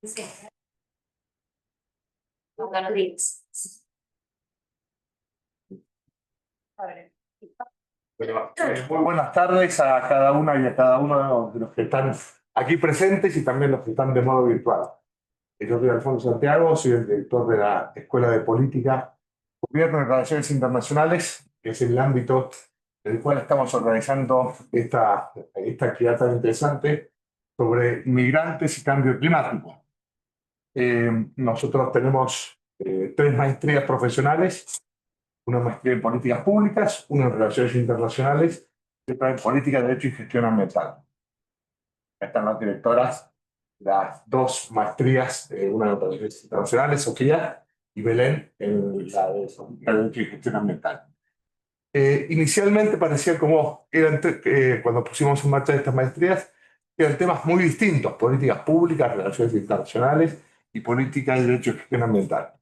Sí. Buenos días. Muy buenas tardes a cada una y a cada uno de los que están aquí presentes y también los que están de modo virtual. Yo soy Alfonso Santiago, soy el director de la Escuela de Política, Gobierno y Relaciones Internacionales, que es el ámbito en el cual estamos organizando esta actividad tan interesante sobre migrantes y cambio climático. Nosotros tenemos 3 maestrías profesionales: una maestría en políticas públicas, una en relaciones internacionales y otra en política, derecho y gestión ambiental. Acá están las directoras, las 2 maestrías, una en relaciones internacionales, Sofía, y Belén, en la de política, derecho y gestión ambiental. Inicialmente parecía como cuando pusimos en marcha estas maestrías, eran temas muy distintos: políticas públicas, relaciones internacionales y política de derecho y gestión ambiental.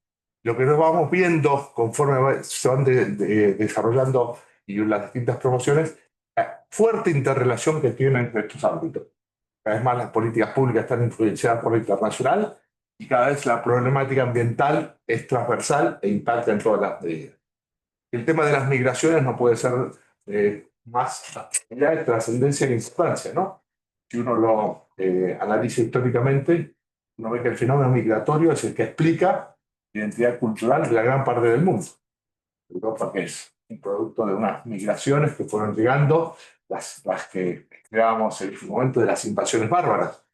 Lo que nos vamos viendo conforme se van desarrollando y las distintas promociones, la fuerte interrelación que tienen entre estos ámbitos. Cada vez más las políticas públicas están influenciadas por lo internacional y cada vez la problemática ambiental es transversal e impacta en todas las medidas. El tema de las migraciones no puede ser más allá de trascendencia e importancia, ¿no? Si uno lo analiza históricamente, uno ve que el fenómeno migratorio es el que explica la identidad cultural de la gran parte del mundo. Europa, que es un producto de unas migraciones que fueron llegando, las que creábamos en el momento de las invasiones bárbaras,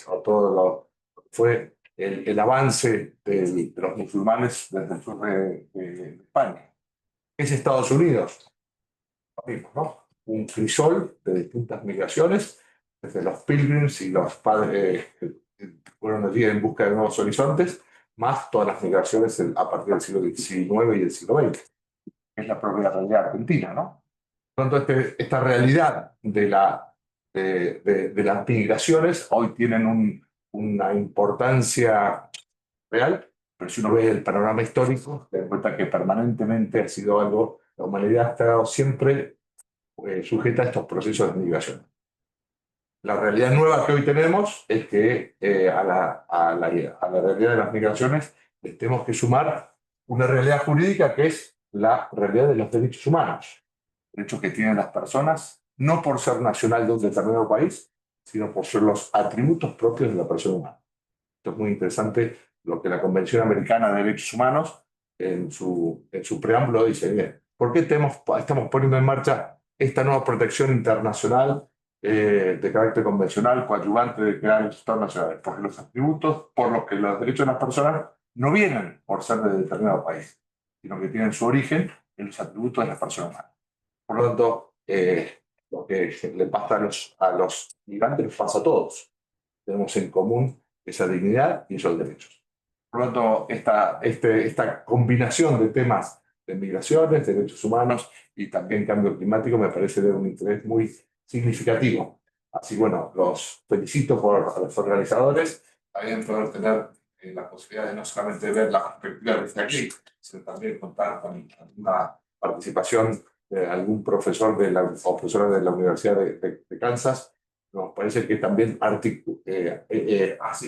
o todo lo que fue el avance de los musulmanes desde el sur de España. Es Estados Unidos, lo mismo, ¿no? Un crisol de distintas migraciones, desde los pilgrims y los padres que fueron allí en busca de nuevos horizontes, más todas las migraciones a partir del siglo XIX y el siglo XX, que es la propia realidad argentina, ¿no? Por lo tanto, esta realidad de las migraciones hoy tienen una importancia real, pero si uno ve el panorama histórico, se da cuenta que permanentemente ha sido algo, la humanidad ha estado siempre sujeta a estos procesos de migración. La realidad nueva que hoy tenemos es que a la realidad de las migraciones les tenemos que sumar una realidad jurídica que es la realidad de los derechos humanos, derechos que tienen las personas, no por ser nacional de un determinado país, sino por ser los atributos propios de la persona humana. Esto es muy interesante lo que la Convención Americana de Derechos Humanos en su preámbulo dice: bien, ¿por qué estamos poniendo en marcha esta nueva protección internacional de carácter convencional, coadyuvante de crear el Estado nacional? Porque los atributos por los que los derechos de las personas no vienen por ser de determinado país, sino que tienen su origen en los atributos de las personas humanas. Por lo tanto, lo que le pasa a los migrantes les pasa a todos. Tenemos en común esa dignidad y esos derechos. Por lo tanto, esta combinación de temas de migraciones, derechos humanos y también cambio climático me parece de un interés muy significativo. Así, bueno, los felicito a los organizadores, también poder tener la posibilidad de no solamente ver la perspectiva desde aquí, sino también contar con una participación de algún profesor o profesora de la Universidad de Kansas. Nos parece que también hace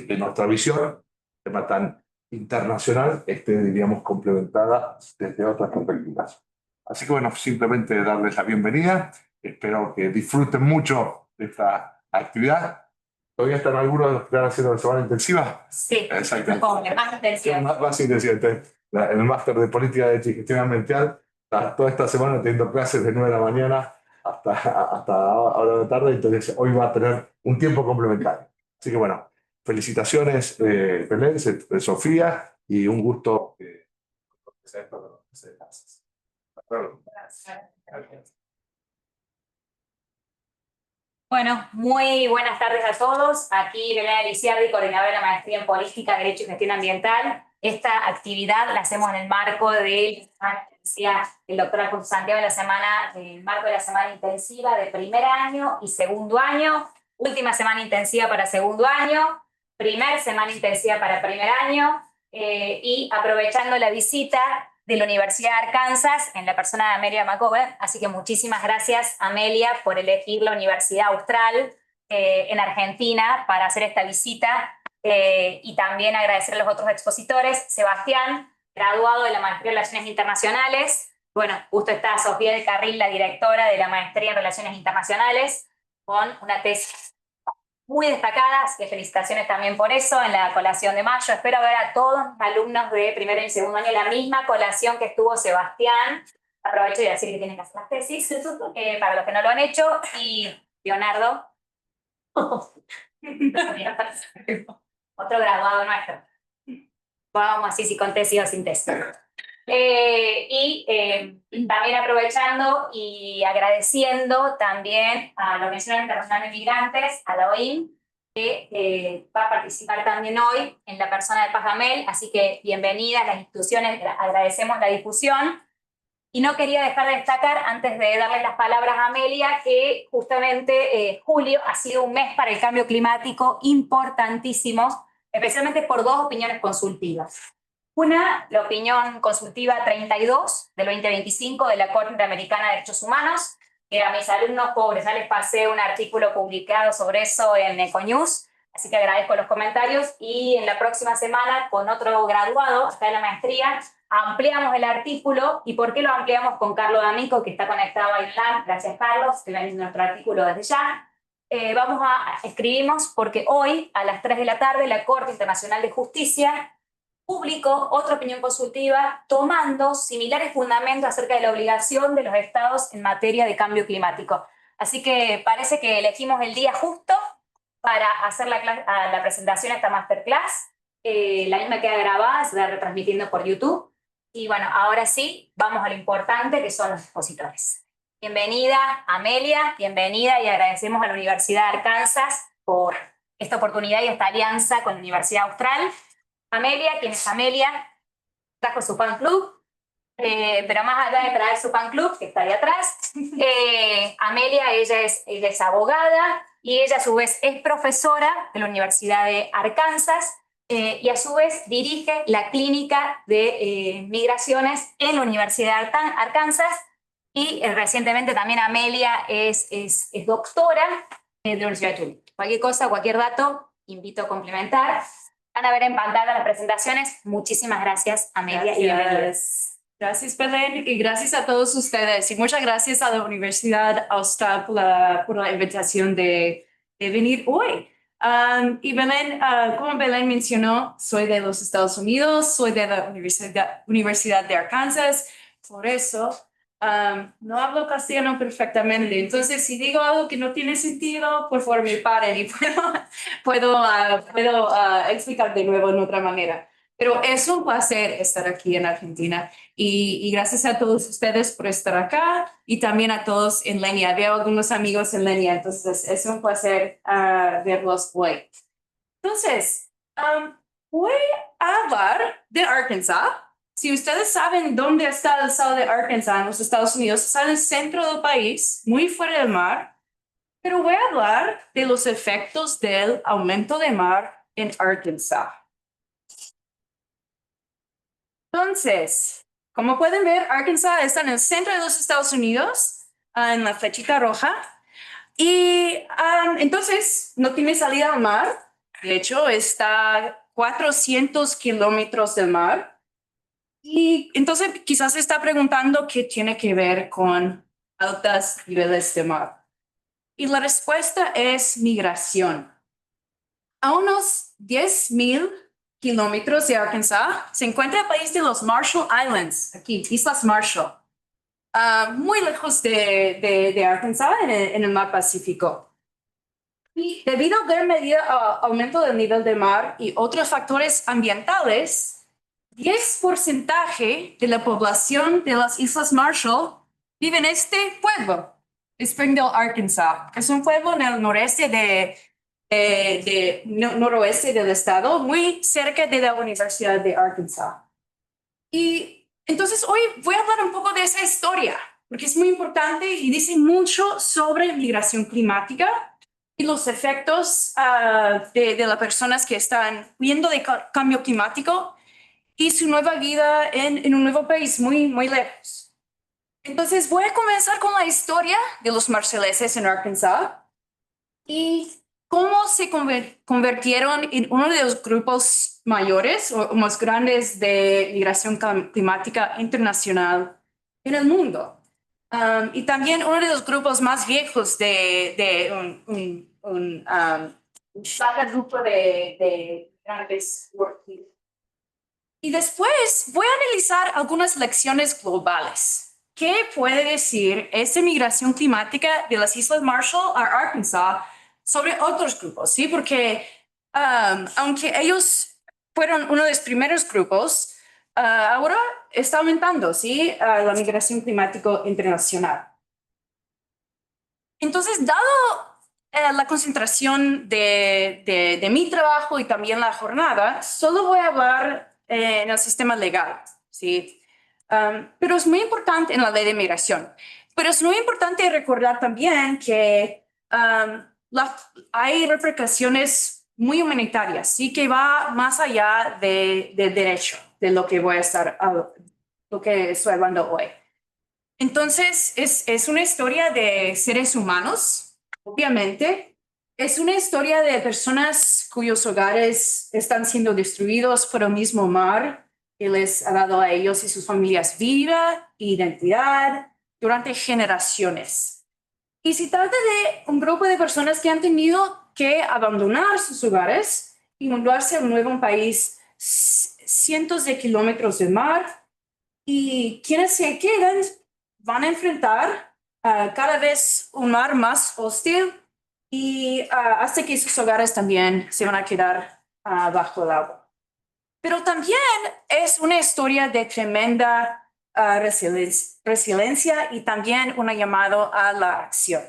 que nuestra visión, tema tan internacional, esté, diríamos, complementada desde otras perspectivas. Así que, bueno, simplemente darles la bienvenida. Espero que disfruten mucho de esta actividad. ¿Todavía están algunos de los que están haciendo la semana intensiva? Sí, exactamente. más intensiva. Más intensiva. El máster de política de gestión ambiental, toda esta semana teniendo clases de 9 de la mañana hasta ahora de la tarde, entonces hoy va a tener un tiempo complementario. Así que bueno, felicitaciones, Belén, Sofía, y un gusto que sea esto. Gracias. Bueno, muy buenas tardes a todos. Aquí Belén Eliciardi, coordinadora de la Maestría en Política, Derecho y Gestión Ambiental. Esta actividad la hacemos en el marco de, decía el doctor Alfonso Santiago, en el marco de la semana intensiva de primer año y segundo año, última semana intensiva para segundo año, primer semana intensiva para primer año, y aprovechando la visita de la Universidad de Arkansas en la persona de Amelia McGovern. Así que muchísimas gracias, Amelia, por elegir la Universidad Austral en Argentina para hacer esta visita y también agradecer a los otros expositores. Sebastián, graduado de la Maestría en Relaciones Internacionales. Bueno, justo está Sofía del Carril, la directora de la Maestría en Relaciones Internacionales, con una tesis muy destacada, así que felicitaciones también por eso en la colación de mayo. Espero ver a todos los alumnos de primero y segundo año en la misma colación que estuvo Sebastián. Aprovecho de decir que tienen que hacer las tesis, para los que no lo han hecho. Y Leonardo, otro graduado nuestro. Vamos así, si con tesis o sin tesis. También aprovechando y agradeciendo también a la Organización Internacional de Migrantes, a la OIM, que va a participar también hoy en la persona de Paz Gamel, así que bienvenidas las instituciones, agradecemos la difusión. Y no quería dejar de destacar, antes de darle las palabras a Amelia, que justamente julio ha sido un mes para el cambio climático importantísimo, especialmente por dos opiniones consultivas. Una, la opinión consultiva 32 del 2025 de la Corte Interamericana de Derechos Humanos, que a mis alumnos pobres ya les pasé un artículo publicado sobre eso en Econews, así que agradezco los comentarios. Y en la próxima semana, con otro graduado, acá en la maestría, ampliamos el artículo. ¿Y por qué lo ampliamos con Carlos D'Amico, que está conectado a Islam? Gracias, Carlos, que ven nuestro artículo desde ya. Escribimos porque hoy, a las 3 de la tarde, la Corte Internacional de Justicia publicó otra opinión consultiva tomando similares fundamentos acerca de la obligación de los estados en materia de cambio climático. Así que parece que elegimos el día justo para hacer la presentación a esta masterclass. La misma queda grabada, se está retransmitiendo por YouTube. Y bueno, ahora sí, vamos a lo importante, que son los expositores. Bienvenida, Amelia, bienvenida, y agradecemos a la Universidad de Arkansas por esta oportunidad y esta alianza con la Universidad Austral. Amelia, ¿quién es Amelia? Trajo su fan club, pero más allá de traer su fan club, que está ahí atrás, Amelia, ella es abogada y ella a su vez es profesora de la Universidad de Arkansas y a su vez dirige la clínica de migraciones en la Universidad de Arkansas. Y recientemente también Amelia es doctora de la Universidad de Chile. Cualquier cosa, cualquier dato, invito a complementar. Van a ver en pantalla las presentaciones. Muchísimas gracias, Amelia, y bienvenidas. Gracias, Belén, y gracias a todos ustedes. Y muchas gracias a la Universidad Austral por la invitación de venir hoy. Y Belén, como Belén mencionó, soy de los Estados Unidos, soy de la Universidad de Arkansas, por eso no hablo castellano perfectamente. Entonces, si digo algo que no tiene sentido, por favor me paren y puedo explicar de nuevo en otra manera. Pero es un placer estar aquí en Argentina y gracias a todos ustedes por estar acá y también a todos en línea. Veo algunos amigos en línea, entonces es un placer verlos hoy. Entonces, voy a hablar de Arkansas. Si ustedes saben dónde está el estado de Arkansas en los Estados Unidos, está en el centro del país, muy fuera del mar, pero voy a hablar de los efectos del aumento de mar en Arkansas. Entonces, como pueden ver, Arkansas está en el centro de los Estados Unidos, en la flechita roja, y entonces no tiene salida al mar. De hecho, está a 400 kilómetros del mar. Y entonces quizás se está preguntando qué tiene que ver con altos niveles de mar. Y la respuesta es migración. A unos 10,000 kilómetros de Arkansas se encuentra el país de los Marshall Islands, aquí, Islas Marshall, muy lejos de Arkansas en el mar Pacífico. Y debido al gran medida aumento del nivel del mar y otros factores ambientales, 10% de la población de las Islas Marshall vive en este pueblo, Springdale, Arkansas. Es un pueblo en el noroeste noroeste del estado, muy cerca de la Universidad de Arkansas. Y entonces hoy voy a hablar un poco de esa historia, porque es muy importante y dice mucho sobre migración climática y los efectos de las personas que están huyendo de cambio climático y su nueva vida en un nuevo país muy, muy lejos. Entonces voy a comenzar con la historia de los marshaleses en Arkansas. y cómo se convirtieron en uno de los grupos mayores o más grandes de migración climática internacional en el mundo. Y también uno de los grupos más viejos de un grupo de grandes. Y después voy a analizar algunas lecciones globales. ¿Qué puede decir esta migración climática de las Islas Marshall a Arkansas sobre otros grupos? ¿Sí? Porque aunque ellos fueron uno de los primeros grupos, ahora está aumentando, ¿sí? La migración climática internacional. Entonces, dado la concentración de mi trabajo y también la jornada, solo voy a hablar en el sistema legal, ¿sí? Pero es muy importante en la ley de migración. Pero es muy importante recordar también que hay repercusiones muy humanitarias, sí, que va más allá del derecho, de lo que voy a estar, lo que estoy hablando hoy. Entonces, es una historia de seres humanos, obviamente. Es una historia de personas cuyos hogares están siendo destruidos por el mismo mar que les ha dado a ellos y sus familias vida e identidad durante generaciones. Y se trata de un grupo de personas que han tenido que abandonar sus hogares y mudarse a un nuevo país, cientos de kilómetros de mar, y quienes se quedan van a enfrentar cada vez un mar más hostil y hasta que sus hogares también se van a quedar bajo el agua. Pero también es una historia de tremenda resiliencia y también un llamado a la acción.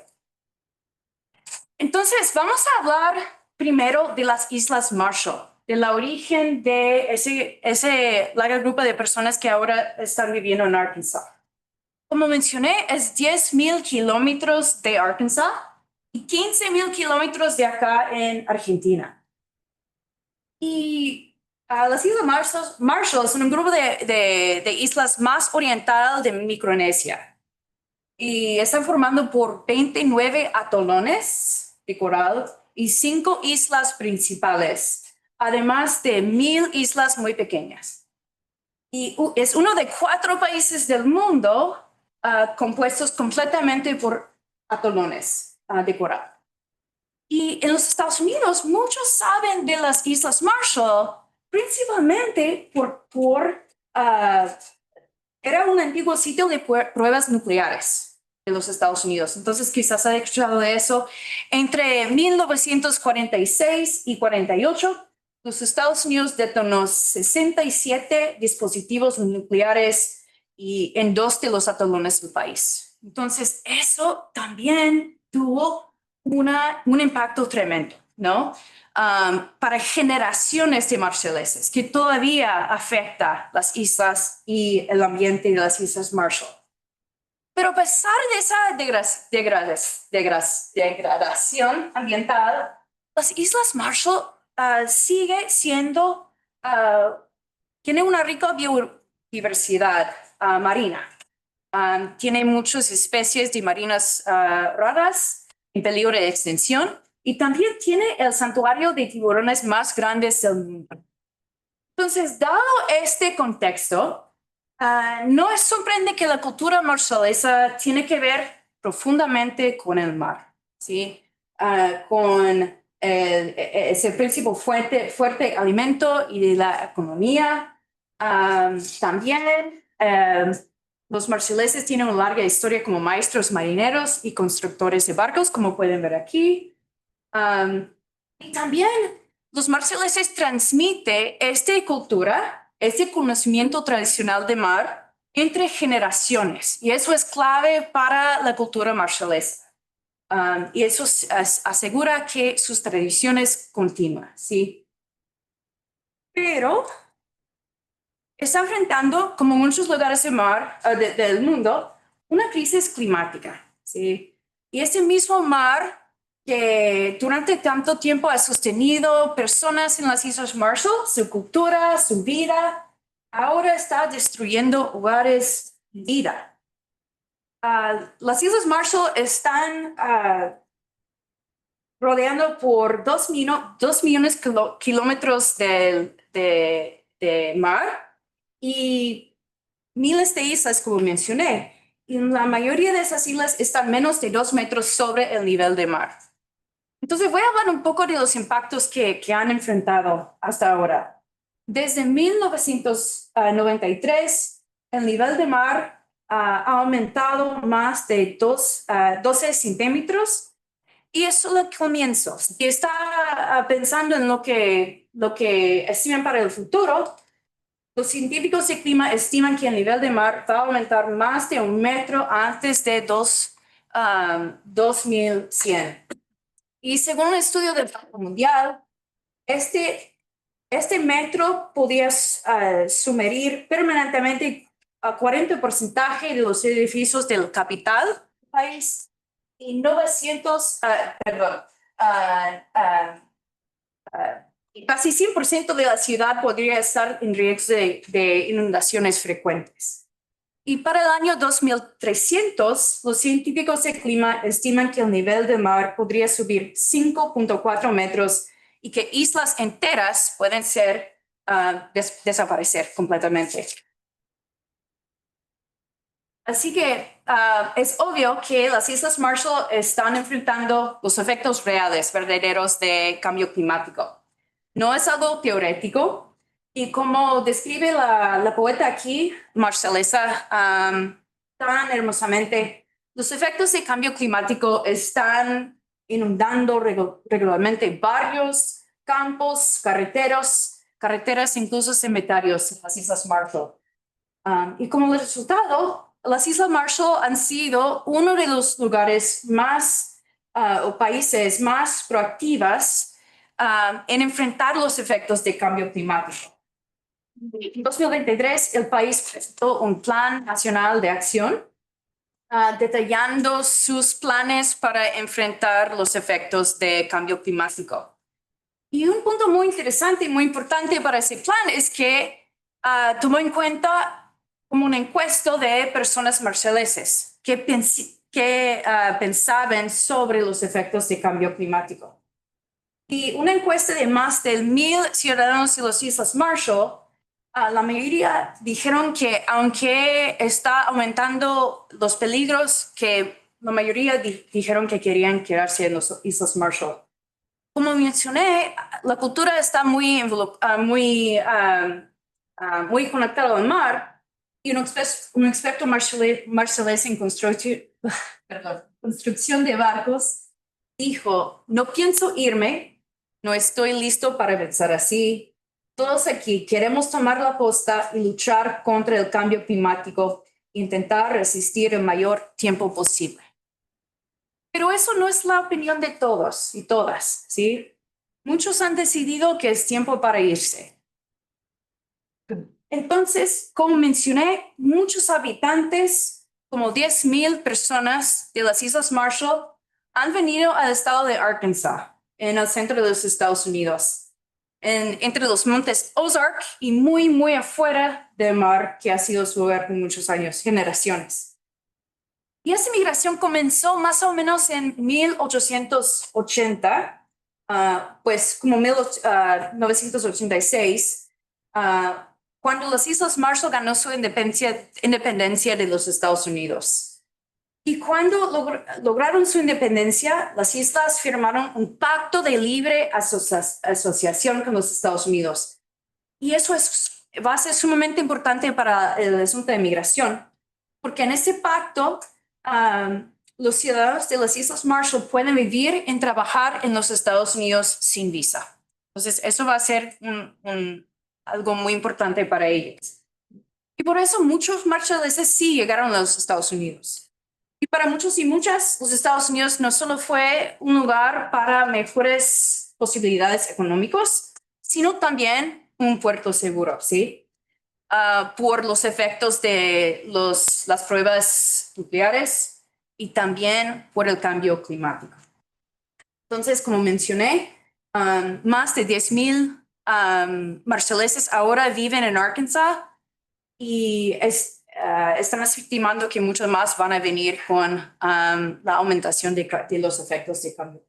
Entonces, vamos a hablar primero de las Islas Marshall, del origen de ese largo grupo de personas que ahora están viviendo en Arkansas. Como mencioné, es 10,000 kilómetros de Arkansas y 15,000 kilómetros de acá en Argentina. Y las Islas Marshall son un grupo de islas más oriental de Micronesia. Y están formando por 29 atolones de coral y 5 islas principales, además de 1,000 islas muy pequeñas. Y es uno de 4 países del mundo compuestos completamente por atolones de coral. Y en los Estados Unidos, muchos saben de las Islas Marshall, principalmente era un antiguo sitio de pruebas nucleares de los Estados Unidos. Entonces, quizás ha escuchado de eso. Entre 1946 y 48, los Estados Unidos detonó 67 dispositivos nucleares y en 2 de los atolones del país. Entonces, eso también tuvo un impacto tremendo, ¿no? Para generaciones de marshalleses, que todavía afecta las islas y el ambiente de las Islas Marshall. Pero a pesar de esa degradación ambiental, las Islas Marshall sigue siendo, tiene una rica biodiversidad marina. Tiene muchas especies de marinas raras en peligro de extinción y también tiene el santuario de tiburones más grandes del mundo. Entonces, dado este contexto, no es sorprendente que la cultura marshallesa tiene que ver profundamente con el mar, ¿sí? Con ese principio fuerte alimento y de la economía. También los marshalleses tienen una larga historia como maestros marineros y constructores de barcos, como pueden ver aquí. Y también los marshalleses transmiten esta cultura, este conocimiento tradicional de mar entre generaciones. Y eso es clave para la cultura marshallesa. Y eso asegura que sus tradiciones continúan, ¿sí? Pero está enfrentando, como muchos lugares del mar, del mundo, una crisis climática, ¿sí? Y este mismo mar que durante tanto tiempo ha sostenido personas en las Islas Marshall, su cultura, su vida, ahora está destruyendo hogares y vida. Las Islas Marshall están rodeando por 2 millones kilómetros de mar y miles de islas, como mencioné. Y la mayoría de esas islas están menos de 2 metros sobre el nivel de mar. Entonces voy a hablar un poco de los impactos que han enfrentado hasta ahora. Desde 1993, el nivel de mar ha aumentado más de 12 centímetros y eso es el comienzo. Si está pensando en lo que estiman para el futuro, los científicos de clima estiman que el nivel de mar va a aumentar más de 1 metro antes de 2100. Y según un estudio del Banco Mundial, este metro podía sumergir permanentemente a 40% de los edificios del capital del país y 900, perdón, casi 100% de la ciudad podría estar en riesgo de inundaciones frecuentes. Y para el año 2300, los científicos de clima estiman que el nivel del mar podría subir 5.4 metros y que islas enteras pueden desaparecer completamente. Así que es obvio que las Islas Marshall están enfrentando los efectos reales, verdaderos de cambio climático. No es algo teórico. Y como describe la poeta aquí, Marcelesa, tan hermosamente, los efectos de cambio climático están inundando regularmente barrios, campos, carreteras, incluso cementerios en las Islas Marshall. Y como resultado, las Islas Marshall han sido uno de los lugares más o países más proactivas en enfrentar los efectos de cambio climático. En 2023, el país presentó un plan nacional de acción detallando sus planes para enfrentar los efectos de cambio climático. Y un punto muy interesante y muy importante para ese plan es que tomó en cuenta como una encuesta de personas marshaleses que pensaban sobre los efectos de cambio climático. Y una encuesta de más de 1,000 ciudadanos de las Islas Marshall, la mayoría dijeron que aunque está aumentando los peligros, que la mayoría dijeron que querían quedarse en las Islas Marshall. Como mencioné, la cultura está muy conectada al mar y un experto marshallés en construcción de barcos dijo, no pienso irme, no estoy listo para pensar así. Todos aquí queremos tomar la posta y luchar contra el cambio climático, intentar resistir el mayor tiempo posible. Pero eso no es la opinión de todos y todas, ¿sí? Muchos han decidido que es tiempo para irse. Entonces, como mencioné, muchos habitantes, como 10,000 personas de las Islas Marshall, han venido al estado de Arkansas, en el centro de los Estados Unidos, entre los montes Ozark y muy, muy afuera del mar, que ha sido su hogar por muchos años, generaciones. Y esa migración comenzó más o menos en 1880, pues como 1986, cuando las Islas Marshall ganó su independencia de los Estados Unidos. Y cuando lograron su independencia, las islas firmaron un pacto de libre asociación con los Estados Unidos. Y eso va a ser sumamente importante para el asunto de migración, porque en ese pacto los ciudadanos de las Islas Marshall pueden vivir y trabajar en los Estados Unidos sin visa. Entonces, eso va a ser algo muy importante para ellos. Y por eso muchos marshaleses sí llegaron a los Estados Unidos. Y para muchos y muchas, los Estados Unidos no solo fue un lugar para mejores posibilidades económicas, sino también un puerto seguro, ¿sí? Por los efectos de las pruebas nucleares y también por el cambio climático. Entonces, como mencioné, más de 10,000 marshaleses ahora viven en Arkansas y están estimando que muchos más van a venir con la aumentación de los efectos de cambio.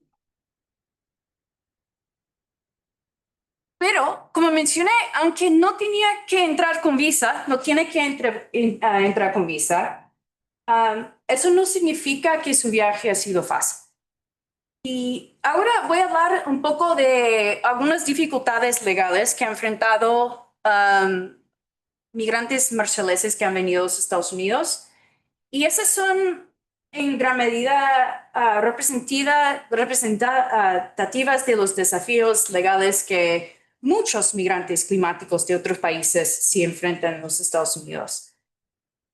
Pero, como mencioné, aunque no tenía que entrar con visa, no tiene que entrar con visa, eso no significa que su viaje ha sido fácil. Y ahora voy a hablar un poco de algunas dificultades legales que ha enfrentado migrantes marshaleses que han venido a los Estados Unidos. Y esas son en gran medida representativas de los desafíos legales que muchos migrantes climáticos de otros países se enfrentan en los Estados Unidos.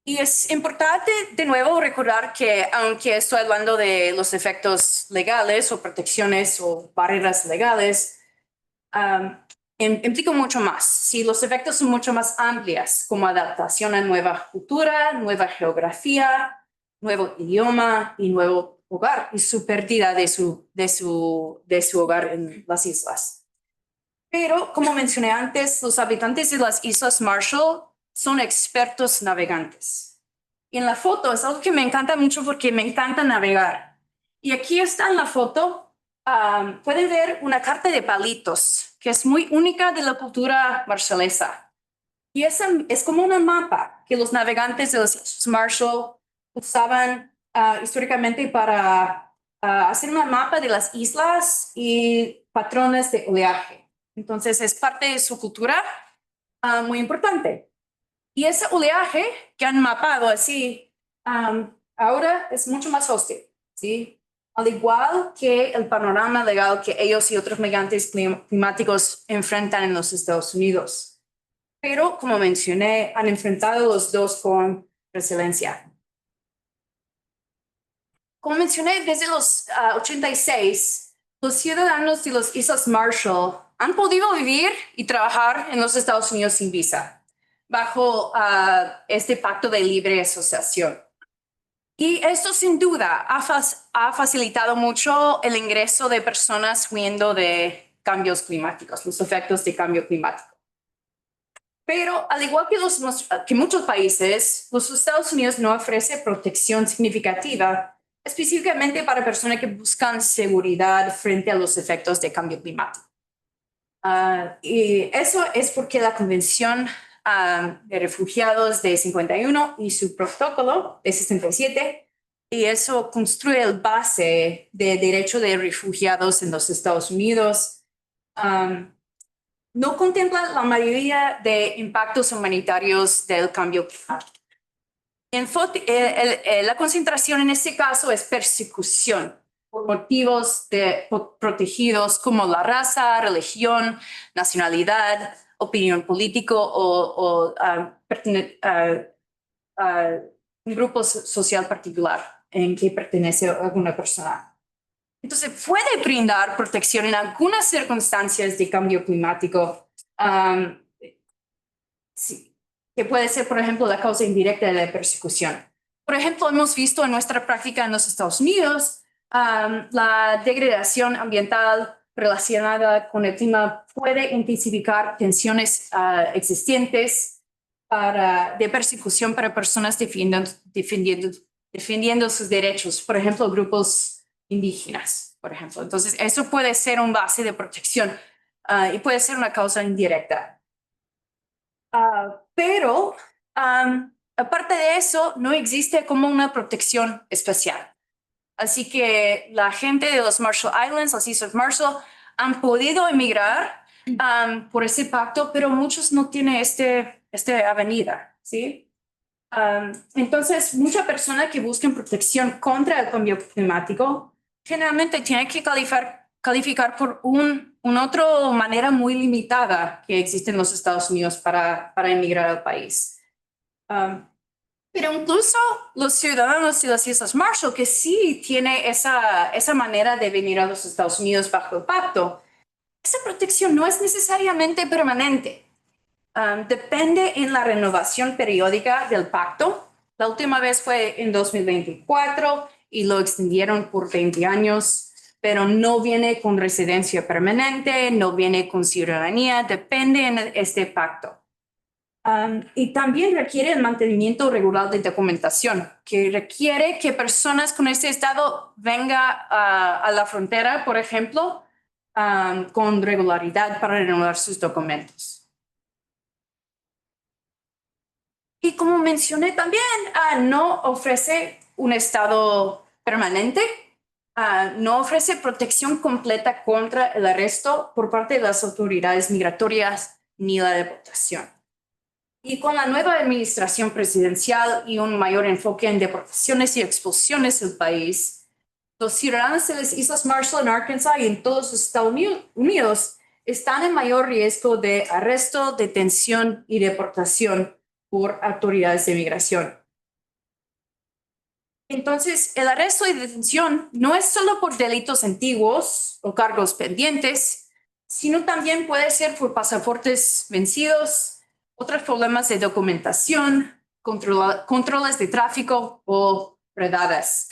Y es importante de nuevo recordar que aunque estoy hablando de los efectos legales o protecciones o barreras legales, implica mucho más. Si los efectos son mucho más amplios, como adaptación a nueva cultura, nueva geografía, nuevo idioma y nuevo hogar y su pérdida de su hogar en las islas. Pero, como mencioné antes, los habitantes de las Islas Marshall son expertos navegantes. Y en la foto es algo que me encanta mucho porque me encanta navegar. Y aquí está en la foto, pueden ver una carta de palitos, que es muy única de la cultura marshallesa. Y es como un mapa que los navegantes de las Islas Marshall usaban históricamente para hacer un mapa de las islas y patrones de oleaje. Entonces es parte de su cultura muy importante. Y ese oleaje que han mapado así, ahora es mucho más hostil, ¿sí? Al igual que el panorama legal que ellos y otros migrantes climáticos enfrentan en los Estados Unidos. Pero, como mencioné, han enfrentado los dos con resiliencia. Como mencioné, desde los 86, los ciudadanos de las Islas Marshall han podido vivir y trabajar en los Estados Unidos sin visa, bajo este pacto de libre asociación. Y esto sin duda ha facilitado mucho el ingreso de personas huyendo de cambios climáticos, los efectos de cambio climático. Pero al igual que muchos países, los Estados Unidos no ofrece protección significativa, específicamente para personas que buscan seguridad frente a los efectos de cambio climático. Y eso es porque la Convención de Refugiados de 51 y su protocolo de 67, y eso construye el base de derecho de refugiados en los Estados Unidos. No contempla la mayoría de impactos humanitarios del cambio climático. La concentración en este caso es persecución por motivos protegidos como la raza, religión, nacionalidad, opinión política o un grupo social particular en que pertenece alguna persona. Entonces, puede brindar protección en algunas circunstancias de cambio climático, sí, que puede ser, por ejemplo, la causa indirecta de la persecución. Por ejemplo, hemos visto en nuestra práctica en los Estados Unidos la degradación ambiental relacionada con el clima puede intensificar tensiones existentes de persecución para personas defendiendo sus derechos, por ejemplo, grupos indígenas, por ejemplo. Entonces, eso puede ser un base de protección y puede ser una causa indirecta. Pero, aparte de eso, no existe como una protección especial. Así que la gente de los Marshall Islands, las Islas Marshall, han podido emigrar por ese pacto, pero muchos no tienen esta avenida, ¿sí? Entonces, muchas personas que buscan protección contra el cambio climático generalmente tienen que calificar por una otra manera muy limitada que existe en los Estados Unidos para emigrar al país. Pero incluso los ciudadanos de las Islas Marshall, que sí tienen esa manera de venir a los Estados Unidos bajo el pacto, esa protección no es necesariamente permanente. Depende en la renovación periódica del pacto. La última vez fue en 2024 y lo extendieron por 20 años, pero no viene con residencia permanente, no viene con ciudadanía, depende en este pacto. Y también requiere el mantenimiento regular de documentación, que requiere que personas con este estado vengan a la frontera, por ejemplo, con regularidad para renovar sus documentos. Y como mencioné también, no ofrece un estado permanente, no ofrece protección completa contra el arresto por parte de las autoridades migratorias ni la deportación. Y con la nueva administración presidencial y un mayor enfoque en deportaciones y expulsiones del país, los ciudadanos de las Islas Marshall en Arkansas y en todos los Estados Unidos están en mayor riesgo de arresto, detención y deportación por autoridades de migración. Entonces, el arresto y detención no es solo por delitos antiguos o cargos pendientes, sino también puede ser por pasaportes vencidos, otros problemas de documentación, controles de tráfico o redadas.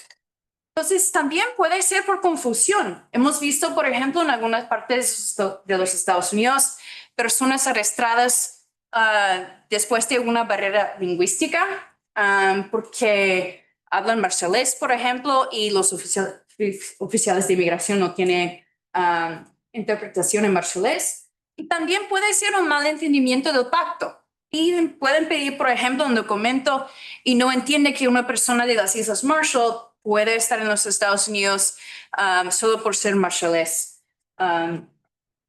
Entonces, también puede ser por confusión. Hemos visto, por ejemplo, en algunas partes de los Estados Unidos, personas arrestadas después de una barrera lingüística porque hablan marchalés, por ejemplo, y los oficiales de inmigración no tienen interpretación en marchalés. Y también puede ser un mal entendimiento del pacto. Y pueden pedir, por ejemplo, un documento y no entiende que una persona de las Islas Marshall puede estar en los Estados Unidos solo por ser marchalés.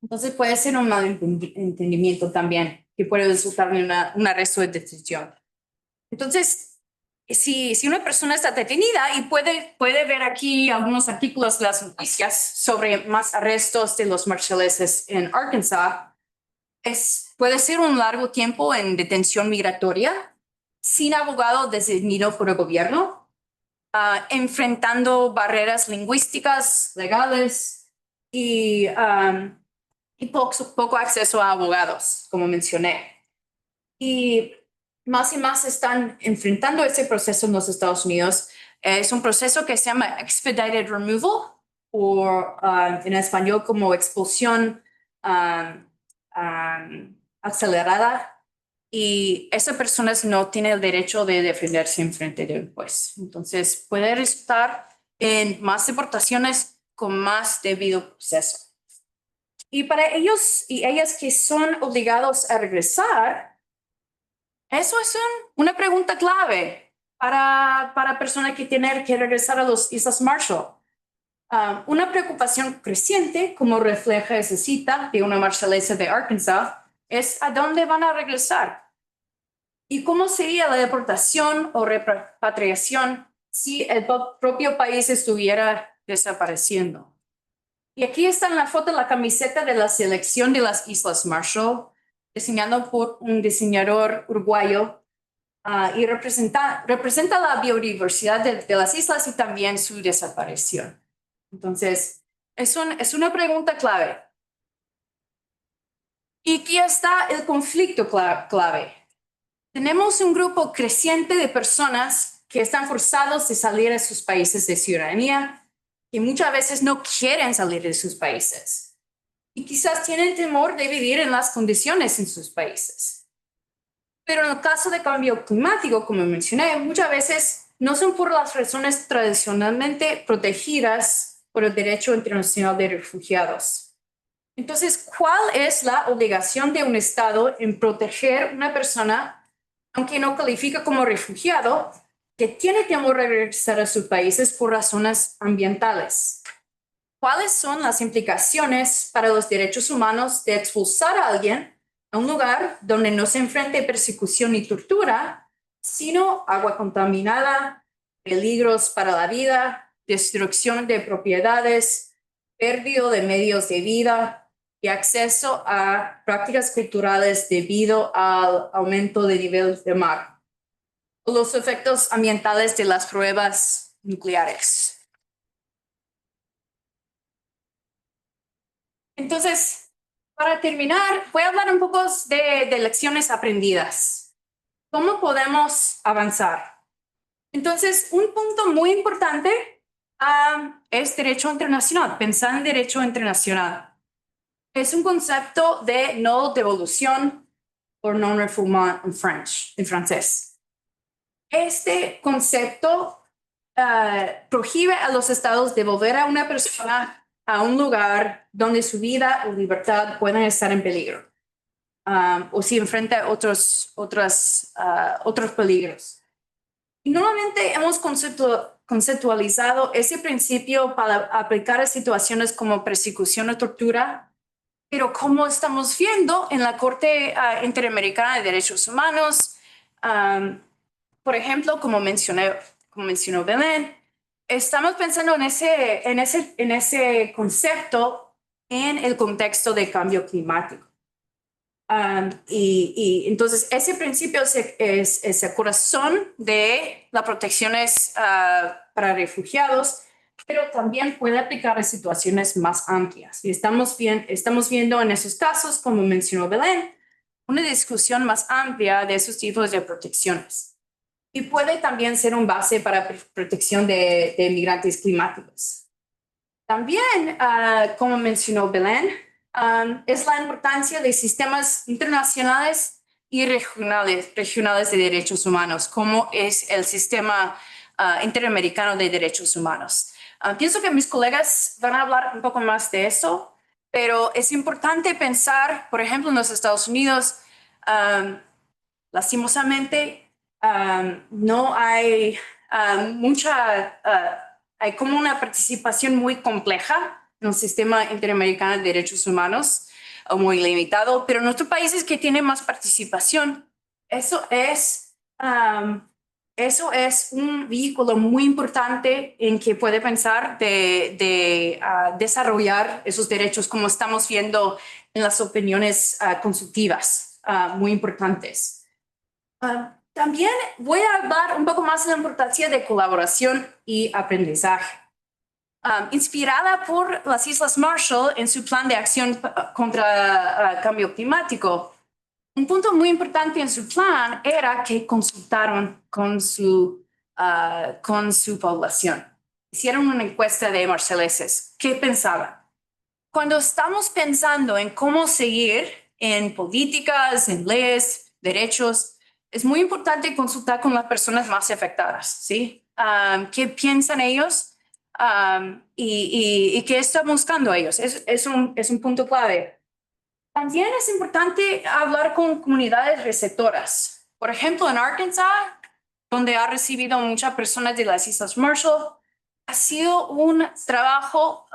Entonces puede ser un mal entendimiento también, que puede resultar en un arresto de detención. Entonces, si una persona está detenida y puede ver aquí algunos artículos de las noticias sobre más arrestos de los marshaleses en Arkansas, puede ser un largo tiempo en detención migratoria, sin abogado designado por el gobierno, enfrentando barreras lingüísticas, legales y poco acceso a abogados, como mencioné. Y más están enfrentando ese proceso en los Estados Unidos. Es un proceso que se llama expedited removal, o en español como expulsión acelerada. Y esas personas no tienen el derecho de defenderse en frente de un juez. Entonces, puede resultar en más deportaciones con más debido proceso. Y para ellos y ellas que son obligados a regresar, eso es una pregunta clave para personas que tienen que regresar a las Islas Marshall. Una preocupación creciente, como refleja esa cita de una marshalesa de Arkansas, es a dónde van a regresar y cómo sería la deportación o repatriación si el propio país estuviera desapareciendo. Y aquí está en la foto la camiseta de la selección de las Islas Marshall, diseñado por un diseñador uruguayo, y representa la biodiversidad de las islas y también su desaparición. Entonces, es una pregunta clave. Y aquí está el conflicto clave. Tenemos un grupo creciente de personas que están forzados de salir de sus países de ciudadanía y muchas veces no quieren salir de sus países. Y quizás tienen temor de vivir en las condiciones en sus países. Pero en el caso de cambio climático, como mencioné, muchas veces no son por las razones tradicionalmente protegidas por el derecho internacional de refugiados. Entonces, ¿cuál es la obligación de un Estado en proteger a una persona, aunque no califica como refugiado, que tiene temor de regresar a sus países por razones ambientales? ¿Cuáles son las implicaciones para los derechos humanos de expulsar a alguien a un lugar donde no se enfrente persecución ni tortura, sino agua contaminada, peligros para la vida, destrucción de propiedades, pérdida de medios de vida y acceso a prácticas culturales debido al aumento del nivel del mar? Los efectos ambientales de las pruebas nucleares. Entonces, para terminar, voy a hablar un poco de lecciones aprendidas. ¿Cómo podemos avanzar? Entonces, un punto muy importante es derecho internacional, pensar en derecho internacional. Es un concepto de no devolución o non-refoulement en francés. Este concepto prohíbe a los estados devolver a una persona a un lugar donde su vida o libertad puedan estar en peligro, o si enfrenta otros peligros. Y normalmente hemos conceptualizado ese principio para aplicar a situaciones como persecución o tortura, pero como estamos viendo en la Corte Interamericana de Derechos Humanos, por ejemplo, como mencionó Belén, estamos pensando en ese concepto en el contexto de cambio climático. Y entonces ese principio es el corazón de las protecciones para refugiados, pero también puede aplicar a situaciones más amplias. Y estamos viendo en esos casos, como mencionó Belén, una discusión más amplia de esos tipos de protecciones. Y puede también ser un base para protección de migrantes climáticos. También, como mencionó Belén, es la importancia de sistemas internacionales y regionales de derechos humanos, como es el sistema interamericano de derechos humanos. Pienso que mis colegas van a hablar un poco más de eso, pero es importante pensar, por ejemplo, en los Estados Unidos, lastimosamente, no hay hay como una participación muy compleja en el sistema interamericano de derechos humanos, muy limitado, pero en otros países que tienen más participación, eso es un vehículo muy importante en que puede pensar de desarrollar esos derechos, como estamos viendo en las opiniones consultivas muy importantes. También voy a hablar un poco más de la importancia de colaboración y aprendizaje. Inspirada por las Islas Marshall en su plan de acción contra cambio climático, un punto muy importante en su plan era que consultaron con su población. Hicieron una encuesta de marshaleses. ¿Qué pensaban? Cuando estamos pensando en cómo seguir en políticas, en leyes, derechos, es muy importante consultar con las personas más afectadas, ¿sí? ¿Qué piensan ellos? Y qué están buscando ellos. Es un punto clave. También es importante hablar con comunidades receptoras. Por ejemplo, en Arkansas, donde ha recibido muchas personas de las Islas Marshall, ha sido un trabajo,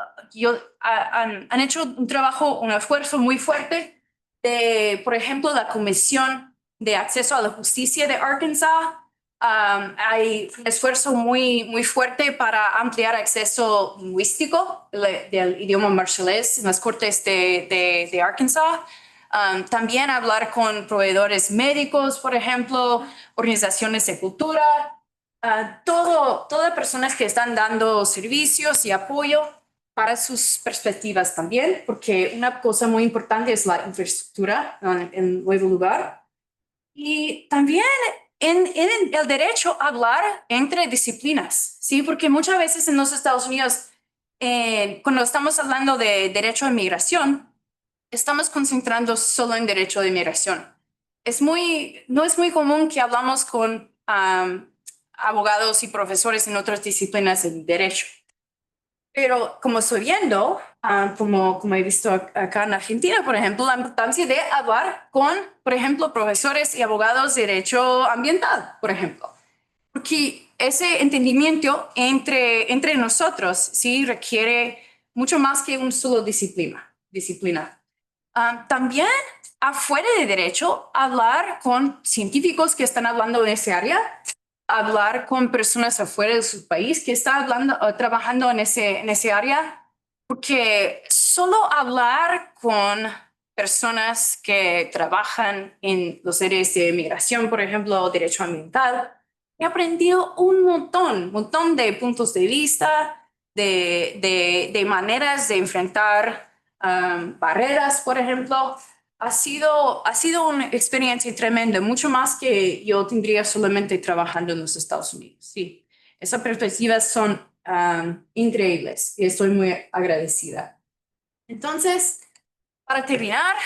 han hecho un trabajo, un esfuerzo muy fuerte de, por ejemplo, la Comisión de Acceso a la Justicia de Arkansas. Hay un esfuerzo muy fuerte para ampliar acceso lingüístico del idioma marshallés en las cortes de Arkansas. También hablar con proveedores médicos, por ejemplo, organizaciones de cultura, todas personas que están dando servicios y apoyo para sus perspectivas también, porque una cosa muy importante es la infraestructura en el nuevo lugar. Y también en el derecho a hablar entre disciplinas, ¿sí? Porque muchas veces en los Estados Unidos, cuando estamos hablando de derecho a inmigración, estamos concentrando solo en derecho de inmigración. No es muy común que hablamos con abogados y profesores en otras disciplinas del derecho. Pero como estoy viendo, como he visto acá en Argentina, por ejemplo, la importancia de hablar con, por ejemplo, profesores y abogados de derecho ambiental, por ejemplo. Porque ese entendimiento entre nosotros sí requiere mucho más que un solo disciplina. También afuera de derecho, hablar con científicos que están hablando de ese área, hablar con personas afuera de su país que están trabajando en ese área, porque solo hablar con personas que trabajan en los áreas de migración, por ejemplo, derecho ambiental, he aprendido un montón de puntos de vista, de maneras de enfrentar barreras, por ejemplo. Ha sido una experiencia tremenda, mucho más que yo tendría solamente trabajando en los Estados Unidos. Sí, esas perspectivas son increíbles y estoy muy agradecida. Entonces, para terminar,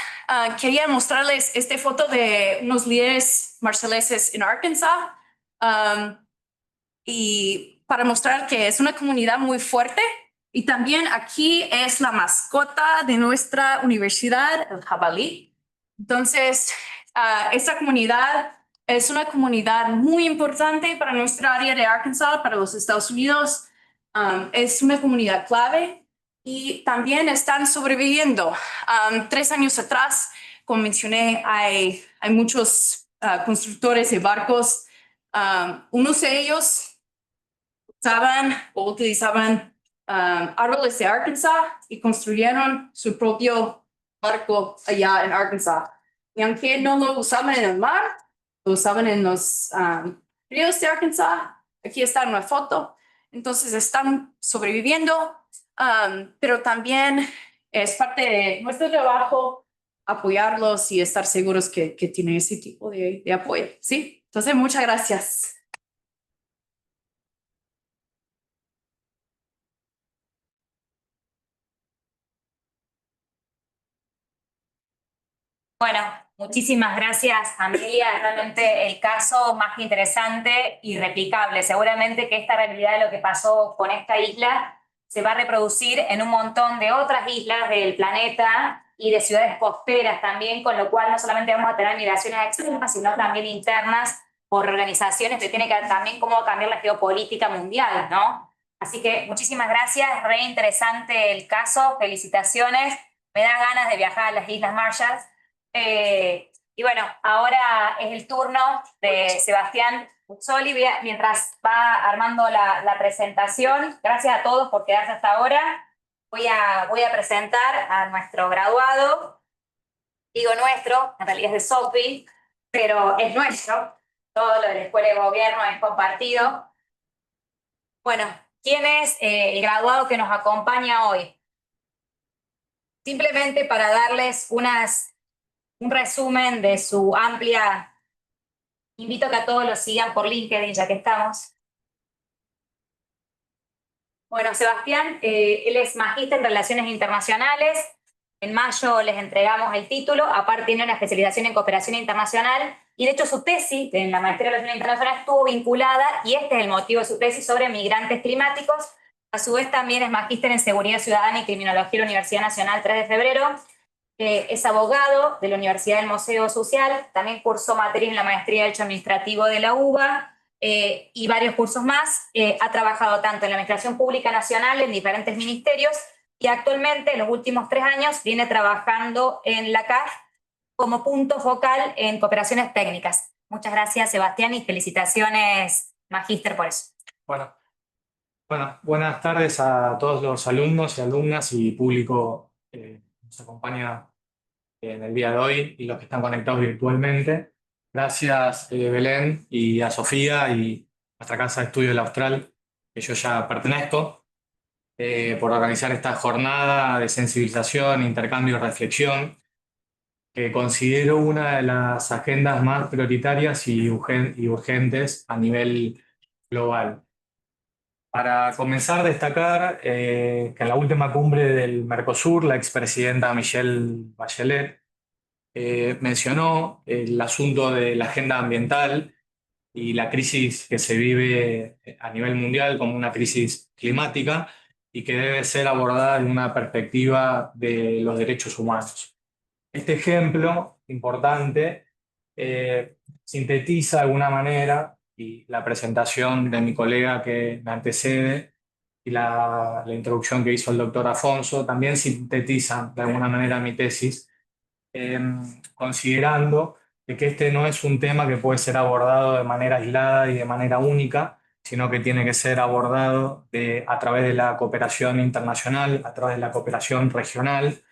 quería mostrarles esta foto de unos líderes marshaleses en Arkansas y para mostrar que es una comunidad muy fuerte Y también aquí es la mascota de nuestra universidad, el jabalí. Entonces, esta comunidad es una comunidad muy importante para nuestra área de Arkansas, para los Estados Unidos. Es una comunidad clave y también están sobreviviendo. 3 años atrás, como mencioné, hay muchos constructores de barcos. Unos de ellos utilizaban árboles de Arkansas y construyeron su propio barco allá en Arkansas. Y aunque no lo usaban en el mar, lo usaban en los ríos de Arkansas. Aquí está una foto. Entonces están sobreviviendo, pero también es parte de nuestro trabajo apoyarlos y estar seguros que tienen ese tipo de apoyo. ¿Sí? Entonces, muchas gracias. Bueno, muchísimas gracias, Amelia. Realmente el caso más interesante y replicable. Seguramente que esta realidad de lo que pasó con esta isla se va a reproducir en un montón de otras islas del planeta y de ciudades costeras también, con lo cual no solamente vamos a tener migraciones externas, sino también internas por organizaciones que tienen que ver también cómo cambiar la geopolítica mundial, ¿no? Así que muchísimas gracias, re interesante el caso, felicitaciones. Me da ganas de viajar a las Islas Marshall. Y bueno, ahora es el turno de Sebastián Uzzoli, mientras va armando la presentación. Gracias a todos por quedarse hasta ahora. Voy a presentar a nuestro graduado. Digo nuestro, en realidad es de SOPI, pero es nuestro. Todo lo de la Escuela de Gobierno es compartido. Bueno, ¿quién es el graduado que nos acompaña hoy? Simplemente para darles un resumen de su amplia. Invito a que a todos los sigan por LinkedIn, ya que estamos. Bueno, Sebastián, él es magíster en Relaciones Internacionales. En mayo les entregamos el título. Aparte tiene una especialización en Cooperación Internacional. Y de hecho su tesis en la Maestría de Relaciones Internacionales estuvo vinculada, y este es el motivo de su tesis, sobre migrantes climáticos. A su vez también es magíster en Seguridad Ciudadana y Criminología de la Universidad Nacional 3 de Febrero. Es abogado de la Universidad del Museo Social, también cursó materias en la Maestría de Derecho Administrativo de la UBA y varios cursos más. Ha trabajado tanto en la Administración Pública Nacional, en diferentes ministerios, y actualmente, en los últimos 3 años, viene trabajando en la CAF como punto focal en cooperaciones técnicas. Muchas gracias, Sebastián, y felicitaciones, magíster, por eso. Bueno, buenas tardes a todos los alumnos y alumnas y público que nos acompaña en el día de hoy y los que están conectados virtualmente. Gracias, Belén, y a Sofía y nuestra casa de estudio del Austral, que yo ya pertenezco, por organizar esta jornada de sensibilización, intercambio y reflexión, que considero una de las agendas más prioritarias y urgentes a nivel global. Para comenzar, destacar que en la última cumbre del Mercosur, la expresidenta Michelle Bachelet mencionó el asunto de la agenda ambiental y la crisis que se vive a nivel mundial como una crisis climática y que debe ser abordada en una perspectiva de los derechos humanos. Este ejemplo importante sintetiza de alguna manera, y la presentación de mi colega que me antecede y la introducción que hizo el doctor Afonso también sintetizan de alguna manera mi tesis, considerando que este no es un tema que puede ser abordado de manera aislada y de manera única, sino que tiene que ser abordado a través de la cooperación internacional, a través de la cooperación regional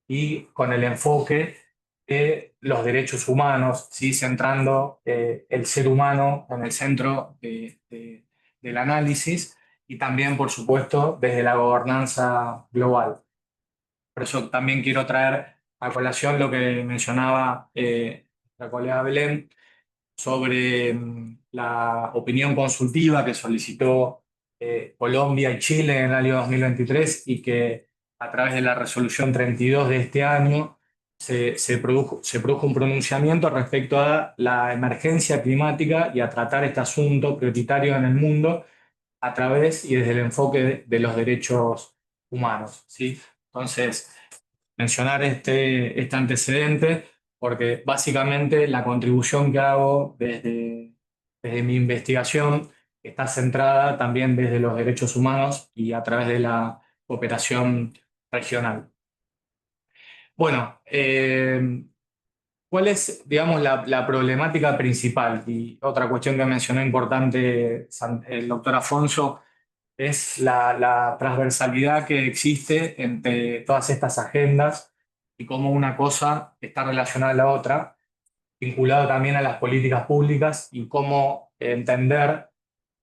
y con el enfoque de los derechos humanos, ¿sí? Centrando el ser humano en el centro del análisis y también, por supuesto, desde la gobernanza global. Por eso también quiero traer a colación lo que mencionaba la colega Belén sobre la opinión consultiva que solicitó Colombia y Chile en el año 2023 y que a través de la resolución 32 de este año se produjo un pronunciamiento respecto a la emergencia climática y a tratar este asunto prioritario en el mundo a través y desde el enfoque de los derechos humanos, ¿sí? Entonces, mencionar este antecedente porque básicamente la contribución que hago desde mi investigación está centrada también desde los derechos humanos y a través de la cooperación regional. Bueno, ¿cuál es, digamos, la problemática principal? Y otra cuestión que mencionó importante el doctor Afonso es la transversalidad que existe entre todas estas agendas y cómo una cosa está relacionada a la otra, vinculado también a las políticas públicas y cómo entender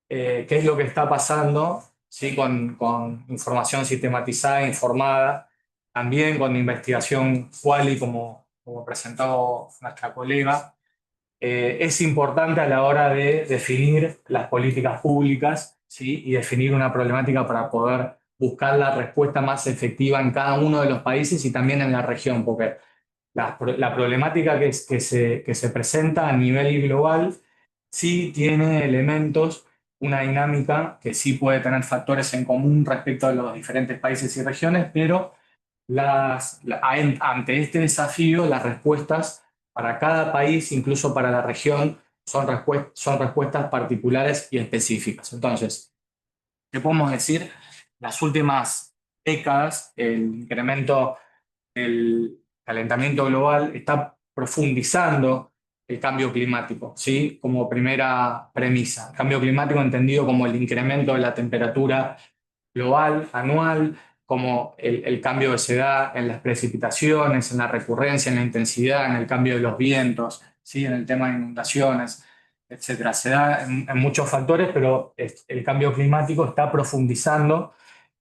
qué es lo que está pasando, ¿sí? Con información sistematizada, informada, también con investigación quali, como presentó nuestra colega. Es importante a la hora de definir las políticas públicas, ¿sí? Y definir una problemática para poder buscar la respuesta más efectiva en cada uno de los países y también en la región, porque la problemática que se presenta a nivel global sí tiene elementos, una dinámica que sí puede tener factores en común respecto a los diferentes países y regiones, pero ante este desafío, las respuestas para cada país, incluso para la región, son respuestas particulares y específicas. Entonces, ¿qué podemos decir? Las últimas décadas, el incremento del calentamiento global está profundizando el cambio climático, ¿sí? Como primera premisa. El cambio climático entendido como el incremento de la temperatura global, anual, como el cambio que se da en las precipitaciones, en la recurrencia, en la intensidad, en el cambio de los vientos, ¿sí? En el tema de inundaciones, etcétera. Se da en muchos factores, pero el cambio climático está profundizando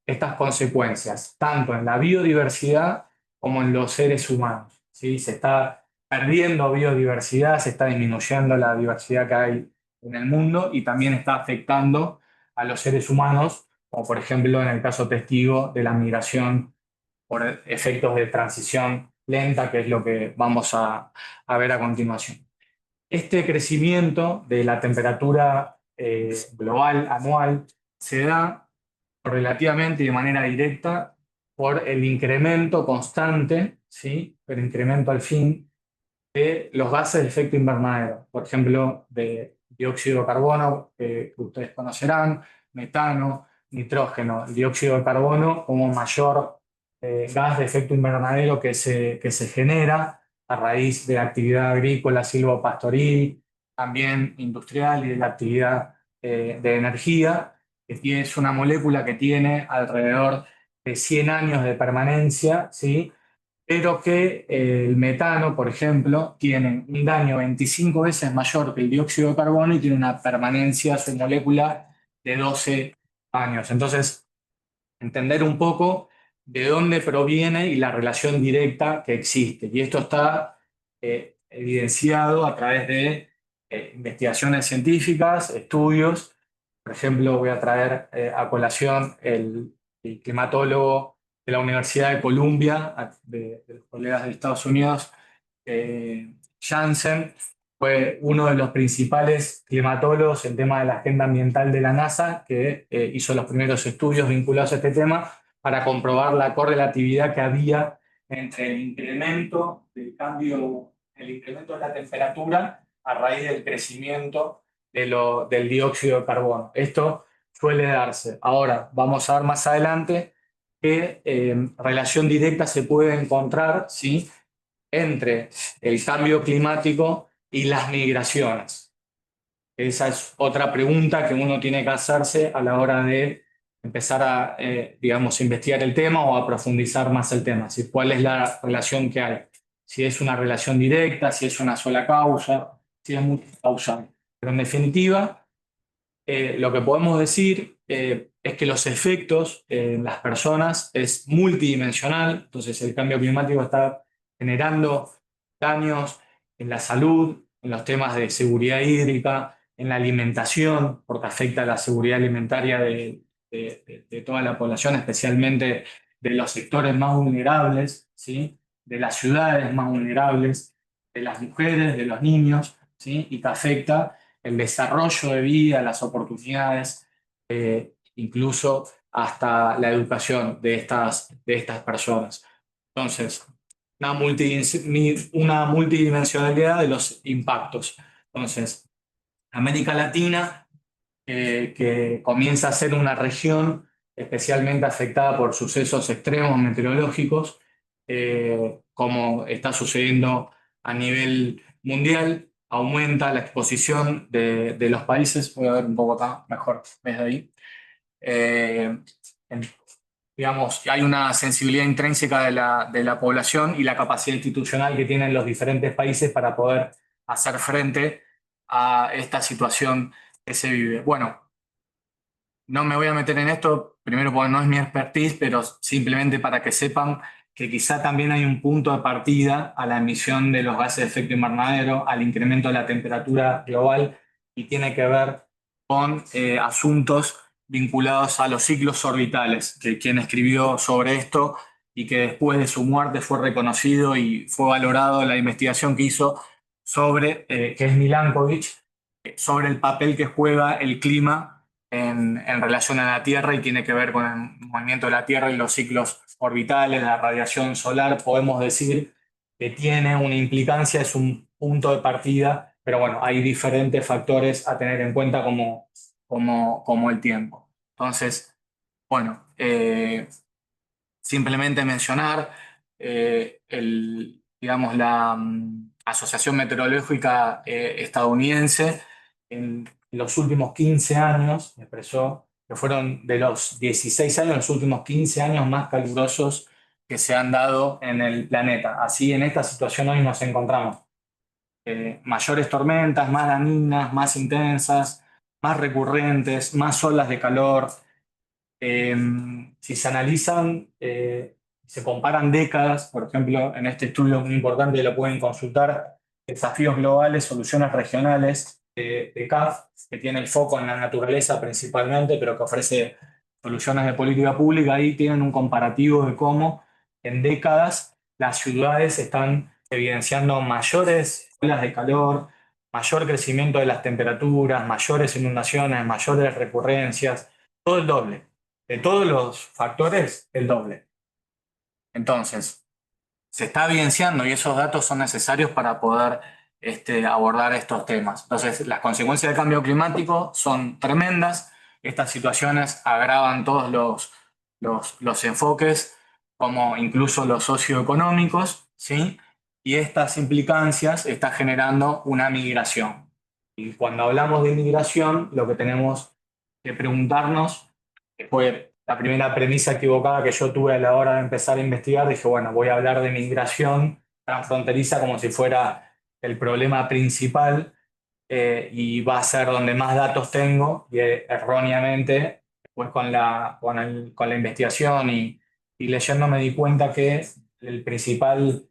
estas consecuencias, tanto en la biodiversidad como en los seres humanos, ¿sí? Se está perdiendo biodiversidad, se está disminuyendo la diversidad que hay en el mundo y también está afectando a los seres humanos, como por ejemplo en el caso testigo de la migración por efectos de transición lenta, que es lo que vamos a ver a continuación. Este crecimiento de la temperatura global anual se da relativamente y de manera directa por el incremento constante, ¿sí? El incremento al fin de los gases de efecto invernadero, por ejemplo, de dióxido de carbono, que ustedes conocerán, metano, nitrógeno. El dióxido de carbono como mayor gas de efecto invernadero que se genera a raíz de la actividad agrícola, silvopastoril, también industrial y de la actividad de energía, que es una molécula que tiene alrededor de 100 años de permanencia, ¿sí? Pero que el metano, por ejemplo, tiene un daño 25 veces mayor que el dióxido de carbono y tiene una permanencia su molécula de 12 años. Entonces, entender un poco de dónde proviene y la relación directa que existe. Y esto está evidenciado a través de investigaciones científicas, estudios. Por ejemplo, voy a traer a colación el climatólogo de la Universidad de Columbia, de los colegas de Estados Unidos, Janssen, fue uno de los principales climatólogos en tema de la agenda ambiental de la NASA, que hizo los primeros estudios vinculados a este tema para comprobar la correlatividad que había entre el incremento del cambio, el incremento de la temperatura a raíz del crecimiento del dióxido de carbono. Esto suele darse. Ahora, vamos a ver más adelante qué relación directa se puede encontrar, ¿sí? Entre el cambio climático y las migraciones. Esa es otra pregunta que uno tiene que hacerse a la hora de empezar a, digamos, investigar el tema o a profundizar más el tema. ¿Sí? ¿Cuál es la relación que hay? Si es una relación directa, si es una sola causa, si es multicausal. Pero en definitiva, lo que podemos decir es que los efectos en las personas es multidimensional, entonces el cambio climático está generando daños en la salud, en los temas de seguridad hídrica, en la alimentación, porque afecta a la seguridad alimentaria de toda la población, especialmente de los sectores más vulnerables, ¿sí? De las ciudades más vulnerables, de las mujeres, de los niños, ¿sí? Y que afecta el desarrollo de vida, las oportunidades, incluso hasta la educación de estas personas. Entonces, una multidimensionalidad de los impactos. Entonces, América Latina, que comienza a ser una región especialmente afectada por sucesos extremos meteorológicos, como está sucediendo a nivel mundial, aumenta la exposición de los países. Voy a ver un poco acá, mejor desde ahí. En- digamos, hay una sensibilidad intrínseca de la población y la capacidad institucional que tienen los diferentes países para poder hacer frente a esta situación que se vive. Bueno, no me voy a meter en esto, primero porque no es mi expertise, pero simplemente para que sepan que quizá también hay un punto de partida a la emisión de los gases de efecto invernadero, al incremento de la temperatura global, y tiene que ver con asuntos vinculados a los ciclos orbitales, que quien escribió sobre esto y que después de su muerte fue reconocido y fue valorado la investigación que hizo sobre, que es Milankovitch, sobre el papel que juega el clima en relación a la Tierra y tiene que ver con el movimiento de la Tierra y los ciclos orbitales, la radiación solar. Podemos decir que tiene una implicancia, es un punto de partida, pero bueno, hay diferentes factores a tener en cuenta como el tiempo. Entonces, bueno, simplemente mencionar digamos, la Asociación Meteorológica Estadounidense en los últimos 15 años expresó que fueron de los 16 años, los últimos 15 años más calurosos que se han dado en el planeta. Así, en esta situación hoy nos encontramos. Mayores tormentas, más dañinas, más intensas, más recurrentes, más olas de calor. Si se analizan, se comparan décadas, por ejemplo, en este estudio muy importante lo pueden consultar, Desafíos Globales, Soluciones Regionales de CAF, que tiene el foco en la naturaleza principalmente, pero que ofrece soluciones de política pública. Ahí tienen un comparativo de cómo en décadas las ciudades están evidenciando mayores olas de calor, mayor crecimiento de las temperaturas, mayores inundaciones, mayores recurrencias, todo el doble. De todos los factores, el doble. Entonces, se está evidenciando y esos datos son necesarios para poder abordar estos temas. Entonces, las consecuencias del cambio climático son tremendas. Estas situaciones agravan todos los enfoques, como incluso los socioeconómicos, ¿sí? Y estas implicancias están generando una migración. Y cuando hablamos de migración, lo que tenemos que preguntarnos, que fue la primera premisa equivocada que yo tuve a la hora de empezar a investigar, dije, bueno, voy a hablar de migración transfronteriza como si fuera el problema principal, y va a ser donde más datos tengo, y erróneamente, pues con la investigación y leyendo me di cuenta que el principal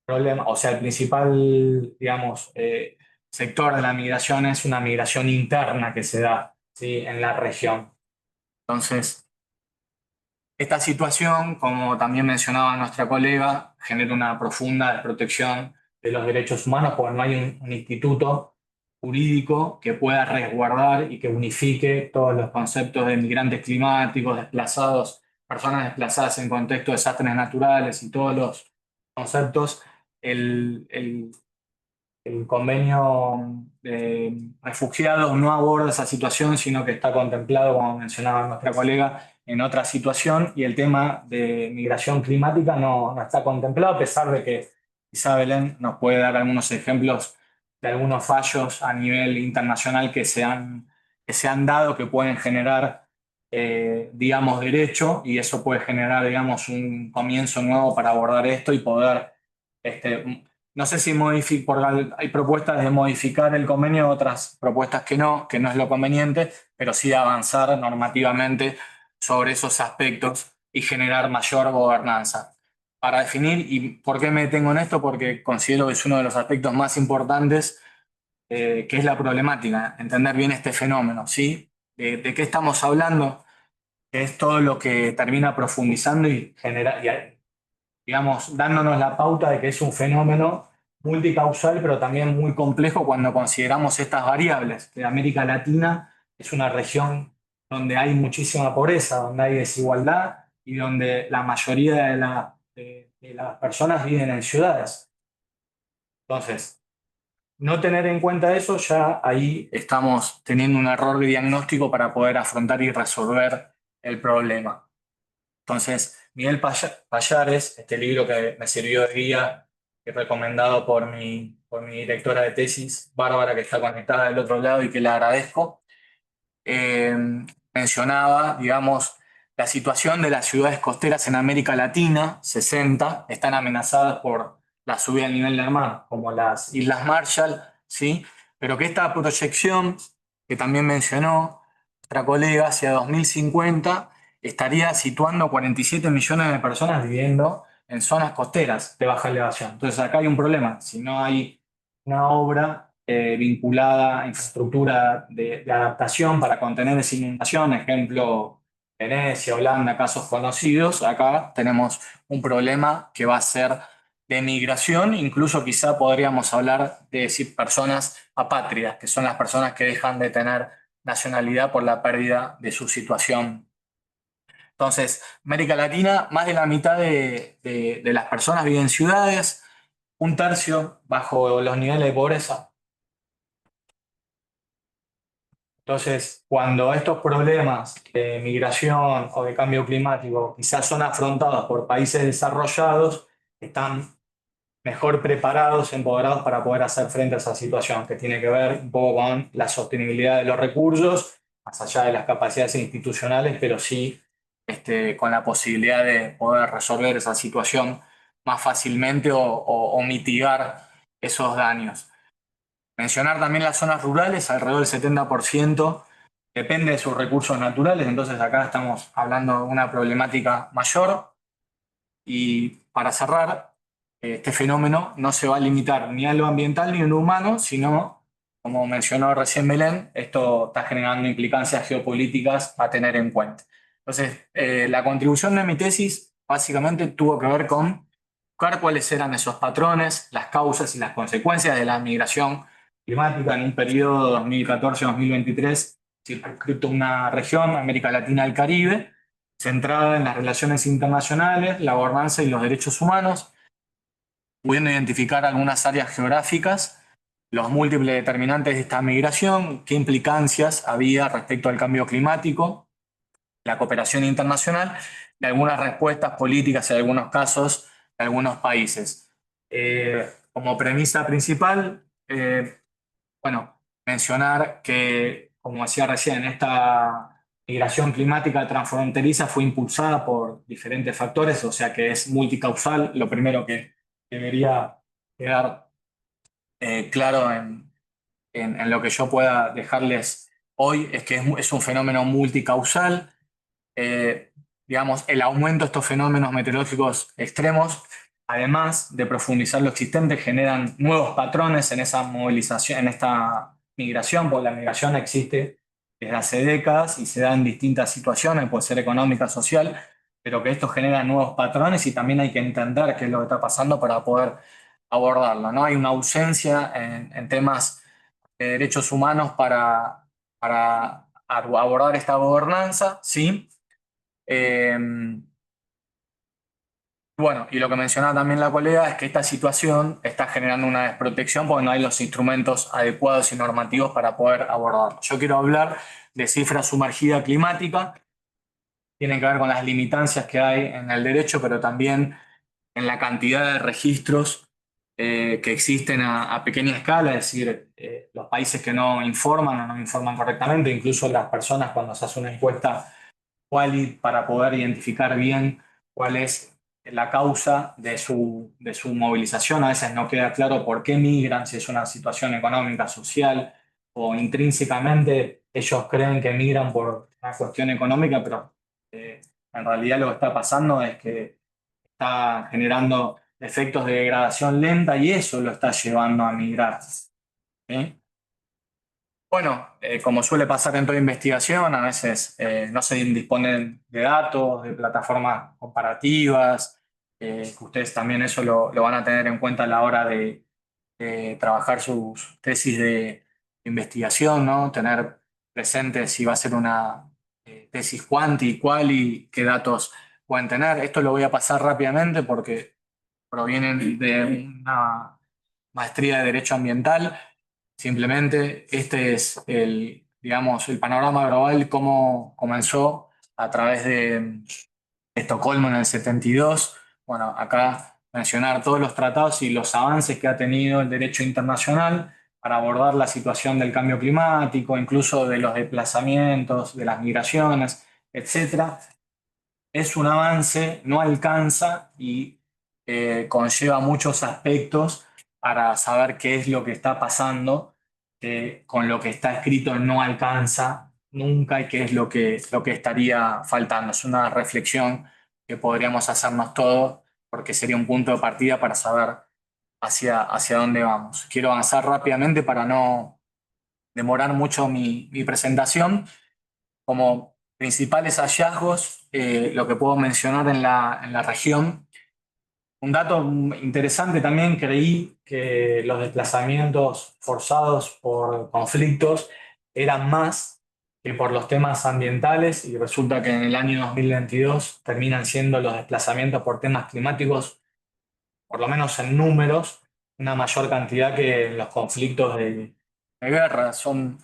problema, o sea, el principal, digamos, sector de la migración es una migración interna que se da, ¿sí?, en la región. Entonces, esta situación, como también mencionaba nuestra colega, genera una profunda desprotección de los derechos humanos porque no hay un instituto jurídico que pueda resguardar y que unifique todos los conceptos de migrantes climáticos, desplazados, personas desplazadas en contexto de desastres naturales y todos los conceptos. El convenio de refugiados no aborda esa situación, sino que está contemplado, como mencionaba nuestra colega, en otra situación, y el tema de migración climática no está contemplado, a pesar de que quizá Belén nos puede dar algunos ejemplos de algunos fallos a nivel internacional que se han dado, que pueden generar, digamos, derecho, y eso puede generar, digamos, un comienzo nuevo para abordar esto y poder no sé si hay propuestas de modificar el convenio, otras propuestas que no es lo conveniente, pero sí de avanzar normativamente sobre esos aspectos y generar mayor gobernanza. Para definir, ¿y por qué me detengo en esto? Porque considero que es uno de los aspectos más importantes, que es la problemática, entender bien este fenómeno, ¿sí? ¿De qué estamos hablando? Que es todo lo que termina profundizando y digamos, dándonos la pauta de que es un fenómeno multicausal, pero también muy complejo cuando consideramos estas variables, que América Latina es una región donde hay muchísima pobreza, donde hay desigualdad y donde la mayoría de las personas viven en ciudades. Entonces, no tener en cuenta eso, ya ahí estamos teniendo un error de diagnóstico para poder afrontar y resolver el problema. Entonces, Miguel Payares, este libro que me sirvió de guía y recomendado por mi directora de tesis, Bárbara, que está conectada del otro lado y que le agradezco, eh, mencionaba, digamos, la situación de las ciudades costeras en América Latina, 60, están amenazadas por la subida del nivel del mar, como las Islas Marshall, ¿sí? Pero que esta proyección, que también mencionó nuestra colega, hacia 2050, estaría situando 47 millones de personas viviendo en zonas costeras de baja elevación. Entonces acá hay un problema. Si no hay una obra vinculada a infraestructura de adaptación para contener esa inundación, ejemplo, Venecia, Holanda, casos conocidos, acá tenemos un problema que va a ser de migración, incluso quizá podríamos hablar de personas apátridas, que son las personas que dejan de tener nacionalidad por la pérdida de su situación. Entonces, América Latina, más de la mitad de las personas viven en ciudades, un tercio bajo los niveles de pobreza. Entonces, cuando estos problemas de migración o de cambio climático quizás son afrontados por países desarrollados, están mejor preparados, empoderados para poder hacer frente a esa situación, que tiene que ver un poco con la sostenibilidad de los recursos, más allá de las capacidades institucionales, pero sí con la posibilidad de poder resolver esa situación más fácilmente o mitigar esos daños. Mencionar también las zonas rurales, alrededor del 70% depende de sus recursos naturales, entonces acá estamos hablando de una problemática mayor. Y para cerrar, este fenómeno no se va a limitar ni a lo ambiental ni a lo humano, sino, como mencionó recién Belén, esto está generando implicancias geopolíticas a tener en cuenta. Entonces, la contribución de mi tesis básicamente tuvo que ver con buscar cuáles eran esos patrones, las causas y las consecuencias de la migración climática en un periodo 2014-2023, circunscrito a una región, América Latina y el Caribe, centrada en las relaciones internacionales, la gobernanza y los derechos humanos, pudiendo identificar algunas áreas geográficas, los múltiples determinantes de esta migración, qué implicancias había respecto al cambio climático, la cooperación internacional y algunas respuestas políticas en algunos casos de algunos países. Como premisa principal, bueno, mencionar que, como decía recién, esta migración climática transfronteriza fue impulsada por diferentes factores, o sea que es multicausal. Lo primero que debería quedar claro en lo que yo pueda dejarles hoy es que es un fenómeno multicausal. Digamos, el aumento de estos fenómenos meteorológicos extremos, además de profundizar lo existente, generan nuevos patrones en esa movilización, en esta migración, porque la migración existe desde hace décadas y se da en distintas situaciones, puede ser económica, social, pero que esto genera nuevos patrones y también hay que entender qué es lo que está pasando para poder abordarlo, ¿no? Hay una ausencia en temas de derechos humanos para abordar esta gobernanza, ¿sí? Eh, bueno, y lo que mencionaba también la colega es que esta situación está generando una desprotección porque no hay los instrumentos adecuados y normativos para poder abordarlo. Yo quiero hablar de cifra sumergida climática, tienen que ver con las limitancias que hay en el derecho, pero también en la cantidad de registros que existen a pequeña escala, es decir, los países que no informan o no informan correctamente, incluso las personas cuando se hace una encuesta para poder identificar bien cuál es la causa de su movilización. A veces no queda claro por qué migran, si es una situación económica, social o intrínsecamente ellos creen que migran por una cuestión económica, pero en realidad lo que está pasando es que está generando efectos de degradación lenta y eso lo está llevando a migrar. ¿Sí? Bueno, como suele pasar en toda investigación, a veces no se disponen de datos, de plataformas comparativas, que ustedes también eso lo van a tener en cuenta a la hora de trabajar sus tesis de investigación, ¿no? Tener presente si va a ser una tesis cuanti, quali, qué datos pueden tener. Esto lo voy a pasar rápidamente porque provienen de una maestría de Derecho Ambiental. Simplemente este es digamos, el panorama global, cómo comenzó a través de Estocolmo en el 72. Bueno, acá mencionar todos los tratados y los avances que ha tenido el derecho internacional para abordar la situación del cambio climático, incluso de los desplazamientos, de las migraciones, etcétera. Es un avance, no alcanza y conlleva muchos aspectos para saber qué es lo que está pasando, que con lo que está escrito no alcanza nunca y qué es lo que estaría faltando. Es una reflexión que podríamos hacernos todos porque sería un punto de partida para saber hacia dónde vamos. Quiero avanzar rápidamente para no demorar mucho mi presentación. Como principales hallazgos, lo que puedo mencionar en la región. Un dato interesante también, creí que los desplazamientos forzados por conflictos eran más que por los temas ambientales y resulta que en el año 2022 terminan siendo los desplazamientos por temas climáticos, por lo menos en números, una mayor cantidad que los conflictos de guerra. Toda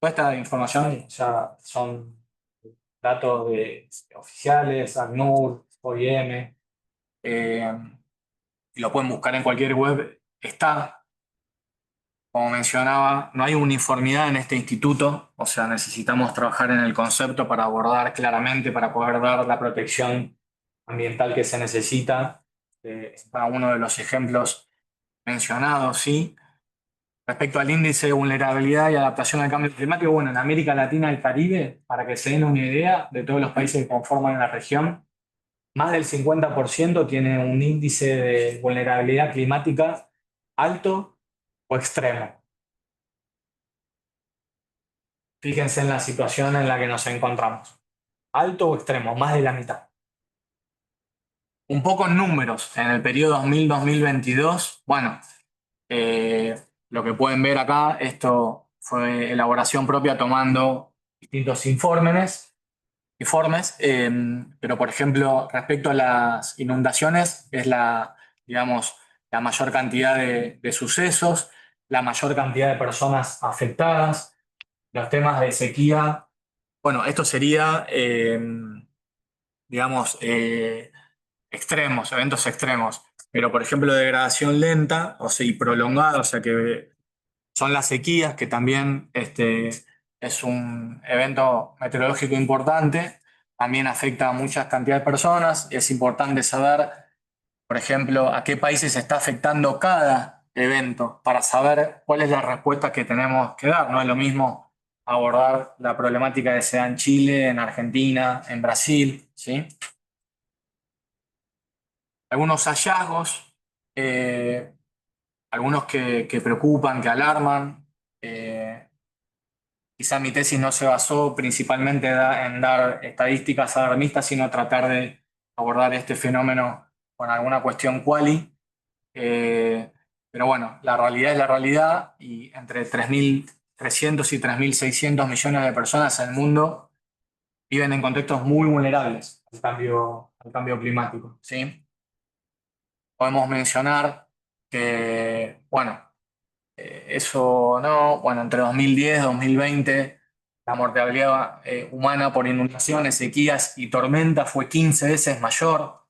esta información ya son datos oficiales, ACNUR, OIM, y lo pueden buscar en cualquier web. Está, como mencionaba, no hay uniformidad en este instituto, o sea, necesitamos trabajar en el concepto para abordar claramente, para poder dar la protección ambiental que se necesita en cada uno de los ejemplos mencionados, ¿sí? Respecto al índice de vulnerabilidad y adaptación al cambio climático, bueno, en América Latina y el Caribe, para que se den una idea de todos los países que conforman la región, más del 50% tiene un índice de vulnerabilidad climática alto o extremo. Fíjense en la situación en la que nos encontramos. Alto o extremo, más de la mitad. Un poco en números, en el periodo 2000-2022, bueno, lo que pueden ver acá, esto fue elaboración propia tomando distintos informes, pero por ejemplo, respecto a las inundaciones, es digamos, la mayor cantidad de sucesos, la mayor cantidad de personas afectadas, los temas de sequía. Bueno, esto sería, digamos, extremos, eventos extremos, pero por ejemplo, degradación lenta, o sea, y prolongada, o sea que son las sequías, que también es un evento meteorológico importante, también afecta a muchas cantidades de personas. Es importante saber, por ejemplo, a qué países está afectando cada evento para saber cuál es la respuesta que tenemos que dar. No es lo mismo abordar la problemática que se da en Chile, en Argentina, en Brasil, ¿sí? Algunos hallazgos, algunos que preocupan, que alarman. Quizá mi tesis no se basó principalmente en dar estadísticas alarmistas, sino tratar de abordar este fenómeno con alguna cuestión quali. Pero bueno, la realidad es la realidad y entre 3.300 y 3.600 millones de personas en el mundo viven en contextos muy vulnerables al cambio climático, ¿sí? Podemos mencionar que, bueno, eso no, bueno, entre 2010 y 2020 la mortalidad humana por inundaciones, sequías y tormentas fue 15 veces mayor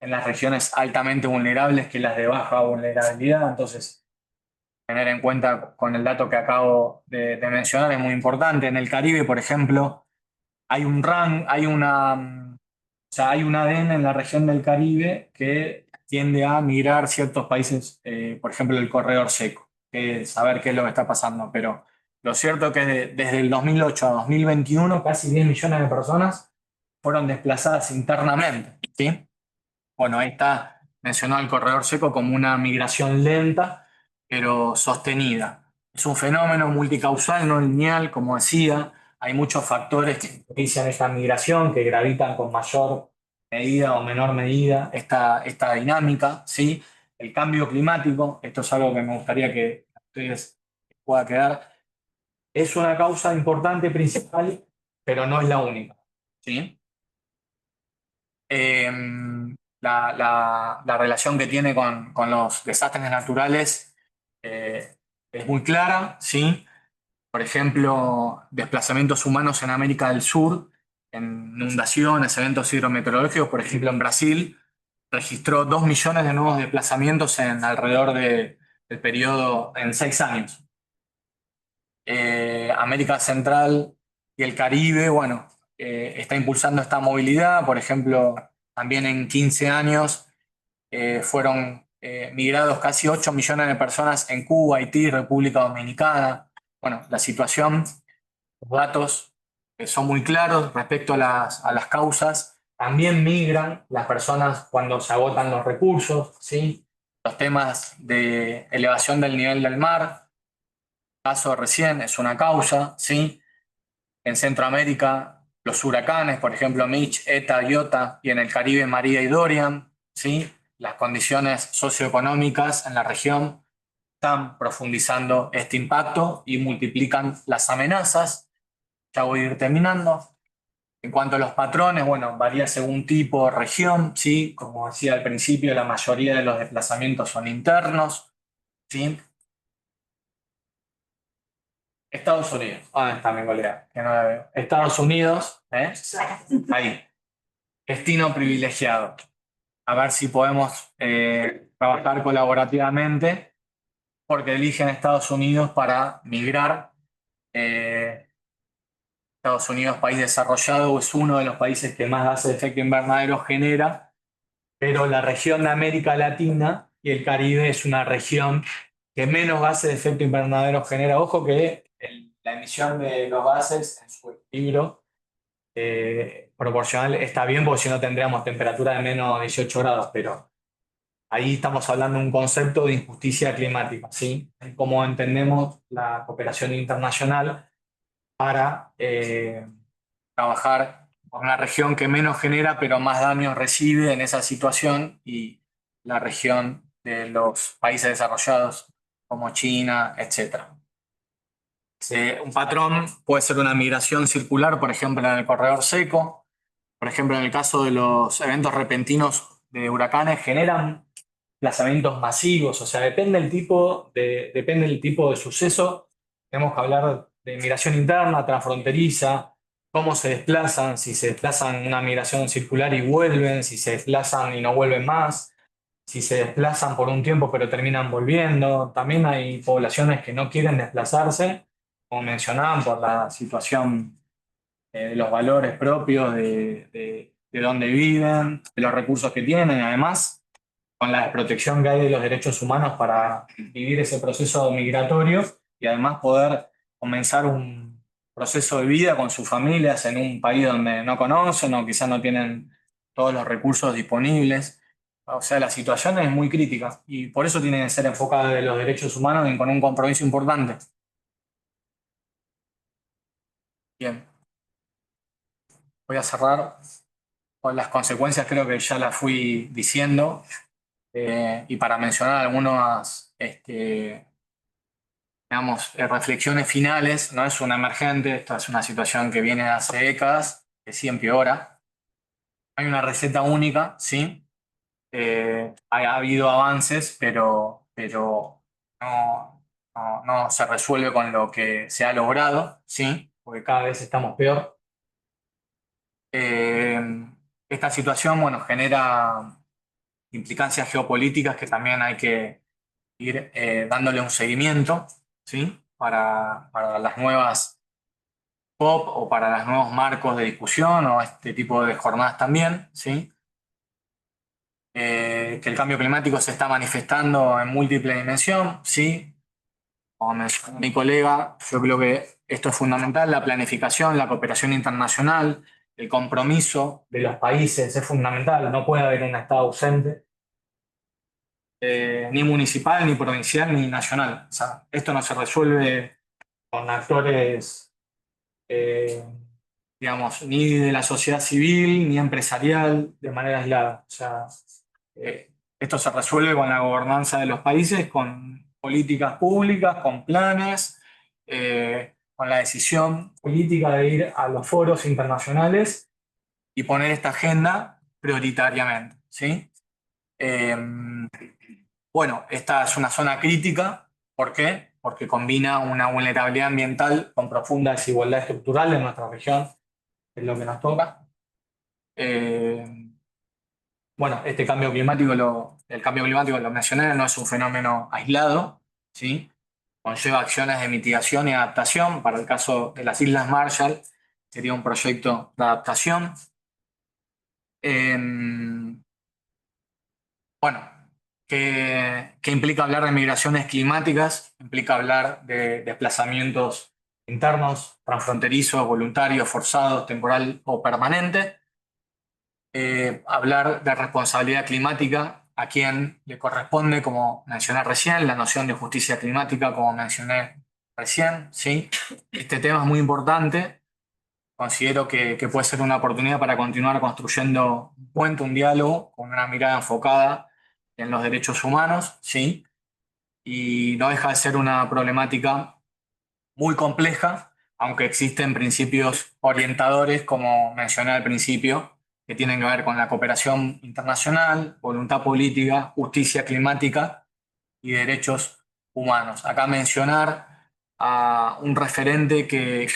en las regiones altamente vulnerables que las de baja vulnerabilidad. Entonces, tener en cuenta con el dato que acabo de mencionar es muy importante. En el Caribe, por ejemplo, hay un o sea, hay un ADN en la región del Caribe que tiende a migrar ciertos países, por ejemplo, el corredor seco, saber qué es lo que está pasando. Pero lo cierto es que desde el 2008 a 2021 casi 10 millones de personas fueron desplazadas internamente, ¿sí? Bueno, ahí está mencionado el corredor seco como una migración lenta, pero sostenida. Es un fenómeno multicausal, no lineal, como decía. Hay muchos factores que propician esta migración, que gravitan con mayor medida o menor medida esta dinámica, ¿sí? El cambio climático, esto es algo que me gustaría que a ustedes les pueda quedar, es una causa importante principal pero no es la única, ¿sí? La relación que tiene con los desastres naturales es muy clara, ¿sí? Por ejemplo, desplazamientos humanos en América del Sur, en inundaciones, eventos hidrometeorológicos, por ejemplo, en Brasil, registró 2 millones de nuevos desplazamientos en alrededor del periodo, en 6 años. América Central y el Caribe, bueno, está impulsando esta movilidad. Por ejemplo, también en 15 años fueron migrados casi 8 millones de personas en Cuba, Haití, República Dominicana. Bueno, la situación, los datos son muy claros respecto a las causas. También migran las personas cuando se agotan los recursos, ¿sí? Los temas de elevación del nivel del mar, caso recién, es una causa, ¿sí? En Centroamérica, los huracanes, por ejemplo, Mitch, Eta, Iota, y en el Caribe, María y Dorian, ¿sí? Las condiciones socioeconómicas en la región están profundizando este impacto y multiplican las amenazas. Ya voy a ir terminando. En cuanto a los patrones, bueno, varía según tipo, región, ¿sí? Como decía al principio, la mayoría de los desplazamientos son internos, ¿sí? Estados Unidos. ¿Dónde está mi colega? Que no la veo. Estados Unidos, ¿eh? Ahí. Destino privilegiado. A ver si podemos trabajar colaborativamente, porque eligen Estados Unidos para migrar. Estados Unidos, país desarrollado, es uno de los países que más gases de efecto invernadero genera, pero la región de América Latina y el Caribe es una región que menos gases de efecto invernadero genera. Ojo que la emisión de los gases en su equilibrio proporcional está bien, porque si no tendríamos temperatura de menos 18 grados, pero ahí estamos hablando de un concepto de injusticia climática, ¿sí? Cómo entendemos la cooperación internacional para trabajar con una región que menos genera, pero más daños recibe en esa situación, y la región de los países desarrollados como China, etc. Un patrón puede ser una migración circular, por ejemplo, en el corredor seco. Por ejemplo, en el caso de los eventos repentinos de huracanes, generan desplazamientos masivos, o sea, depende del tipo de suceso. Tenemos que hablar de migración interna, transfronteriza, cómo se desplazan, si se desplazan en una migración circular y vuelven, si se desplazan y no vuelven más, si se desplazan por un tiempo pero terminan volviendo. También hay poblaciones que no quieren desplazarse, como mencionaban, por la situación de los valores propios de dónde viven, de los recursos que tienen, además con la desprotección que hay de los derechos humanos para vivir ese proceso migratorio y además poder comenzar un proceso de vida con sus familias en un país donde no conocen o quizás no tienen todos los recursos disponibles. O sea, la situación es muy crítica y por eso tiene que ser enfocada en los derechos humanos y con un compromiso importante. Bien, voy a cerrar con las consecuencias, creo que ya las fui diciendo, y para mencionar algunas digamos, reflexiones finales. No es una emergente, esta es una situación que viene de hace décadas, que sí empeora. Hay una receta única, sí. Ha habido avances, pero no se resuelve con lo que se ha logrado, sí, porque cada vez estamos peor. Eh, Esta situación, bueno, genera implicancias geopolíticas que también hay que ir dándole un seguimiento, ¿sí? Para las nuevas COP o para los nuevos marcos de discusión o este tipo de jornadas también, ¿sí? Que el cambio climático se está manifestando en múltiple dimensión, ¿sí? Como mencionó mi colega, yo creo que esto es fundamental, la planificación, la cooperación internacional, el compromiso de los países es fundamental, no puede haber un Estado ausente, ni municipal, ni provincial, ni nacional. O sea, esto no se resuelve con actores, eh, digamos, ni de la sociedad civil, ni empresarial, de manera aislada. O sea, esto se resuelve con la gobernanza de los países, con políticas públicas, con planes, con la decisión política de ir a los foros internacionales y poner esta agenda prioritariamente, ¿sí? Bueno, esta es una zona crítica. ¿Por qué? Porque combina una vulnerabilidad ambiental con profunda desigualdad estructural en nuestra región, que es lo que nos toca. Bueno, el cambio climático lo mencioné, no es un fenómeno aislado, ¿sí? Conlleva acciones de mitigación y adaptación. Para el caso de las Islas Marshall, sería un proyecto de adaptación. Bueno, que implica hablar de migraciones climáticas, implica hablar de desplazamientos internos, transfronterizos, voluntarios, forzados, temporal o permanente. Hablar de responsabilidad climática, a quien le corresponde, como mencioné recién, la noción de justicia climática, como mencioné recién, ¿sí? Este tema es muy importante. Considero que puede ser una oportunidad para continuar construyendo un puente, un diálogo, con una mirada enfocada en los derechos humanos, ¿sí? Y no deja de ser una problemática muy compleja, aunque existen principios orientadores, como mencioné al principio, que tienen que ver con la cooperación internacional, voluntad política, justicia climática y derechos humanos. Acá mencionar a un referente que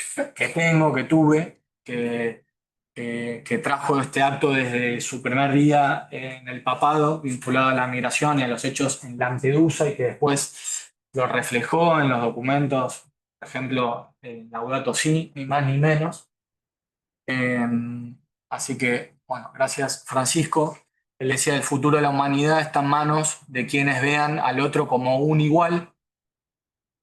tuve, que trajo este acto desde su primer día en el papado, vinculado a la migración y a los hechos en Lampedusa, y que después lo reflejó en los documentos, por ejemplo, Laudato Si, ni más ni menos. Eh, Así que, bueno, gracias Francisco. Él decía, el futuro de la humanidad está en manos de quienes vean al otro como un igual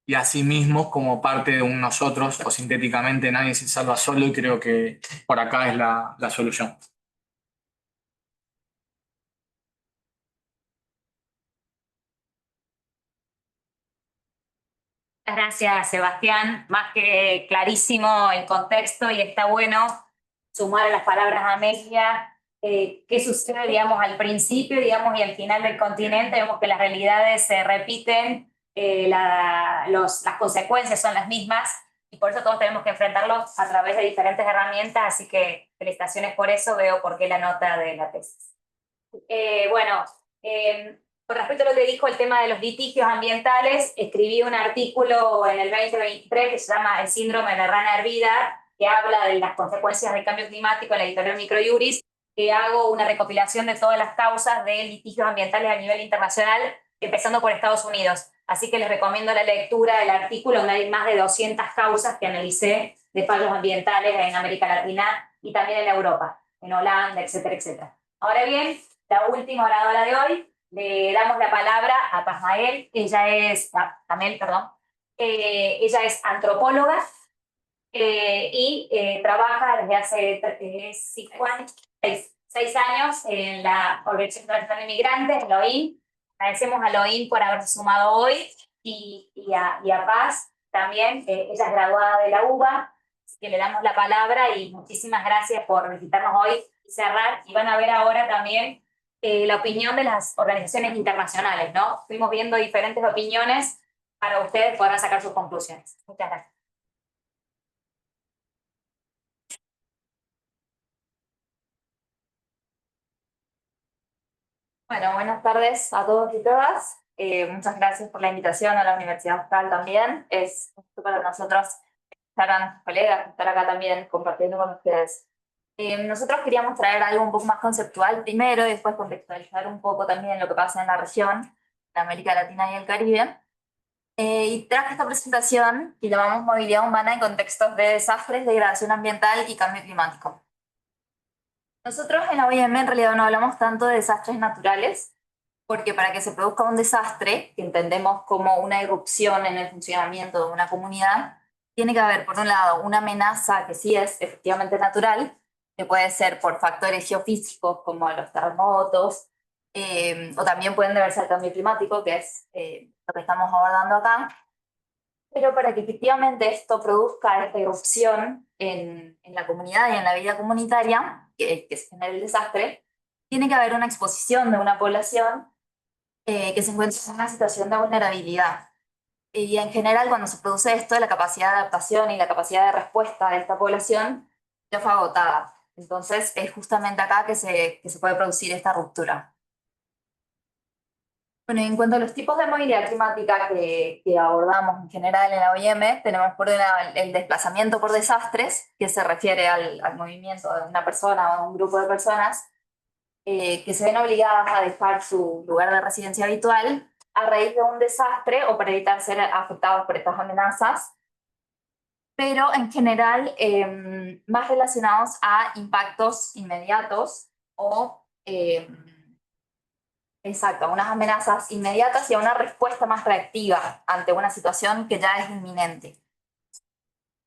y a sí mismos como parte de un nosotros, o sintéticamente nadie se salva solo, y creo que por acá es la solución. Gracias, Sebastián. Más que clarísimo el contexto y está bueno sumar a las palabras de Amelia qué sucede, digamos, al principio, digamos, y al final del continente. Vemos que las realidades se repiten, las consecuencias son las mismas y por eso todos tenemos que enfrentarlos a través de diferentes herramientas, así que felicitaciones por eso, veo por qué la nota de la tesis. Bueno, con respecto a lo que dijo el tema de los litigios ambientales, escribí un artículo en el 2023 que se llama El síndrome de la rana hervida, que habla de las consecuencias del cambio climático en la editorial Microjuris, que hago una recopilación de todas las causas de litigios ambientales a nivel internacional, empezando por Estados Unidos. Así que les recomiendo la lectura del artículo, hay más de 200 causas que analicé de fallos ambientales en América Latina y también en Europa, en Holanda, etcétera, etcétera. Ahora bien, la última oradora de hoy, le damos la palabra a Pamel, ella es antropóloga y trabaja desde hace 6 años en la Organización Internacional de Migrantes, en la OIM. Agradecemos a la OIM por haberse sumado hoy y a Paz también. Ella es graduada de la UBA, así que le damos la palabra y muchísimas gracias por visitarnos hoy y cerrar. Y van a ver ahora también la opinión de las organizaciones internacionales, ¿no? Fuimos viendo diferentes opiniones para ustedes podrán sacar sus conclusiones. Muchas gracias. Bueno, buenas tardes a todos y todas. Muchas gracias por la invitación a la Universidad Austral también. Es un gusto para nosotros estar a colegas, estar acá también compartiendo con ustedes. Nosotros queríamos traer algo un poco más conceptual primero y después contextualizar un poco también lo que pasa en la región, de América Latina y el Caribe. Y traje esta presentación que llamamos Movilidad Humana en contextos de desastres, degradación ambiental y cambio climático. Nosotros en la OIM en realidad no hablamos tanto de desastres naturales, porque para que se produzca un desastre, que entendemos como una irrupción en el funcionamiento de una comunidad, tiene que haber, por un lado, una amenaza que sí es efectivamente natural, que puede ser por factores geofísicos como los terremotos, o también pueden deberse al cambio climático, que es lo que estamos abordando acá. Pero para que efectivamente esto produzca esta irrupción en la comunidad y en la vida comunitaria, que se genere el desastre, tiene que haber una exposición de una población que se encuentra en una situación de vulnerabilidad. Y en general, cuando se produce esto, la capacidad de adaptación y la capacidad de respuesta de esta población ya fue agotada. Entonces, es justamente acá que se puede producir esta ruptura. Bueno, y en cuanto a los tipos de movilidad climática que abordamos en general en la OIM, tenemos por un lado el desplazamiento por desastres, que se refiere al movimiento de una persona o de un grupo de personas que se ven obligadas a dejar su lugar de residencia habitual a raíz de un desastre o para evitar ser afectados por estas amenazas, pero en general más relacionados a impactos inmediatos o exacto, a unas amenazas inmediatas y a una respuesta más reactiva ante una situación que ya es inminente.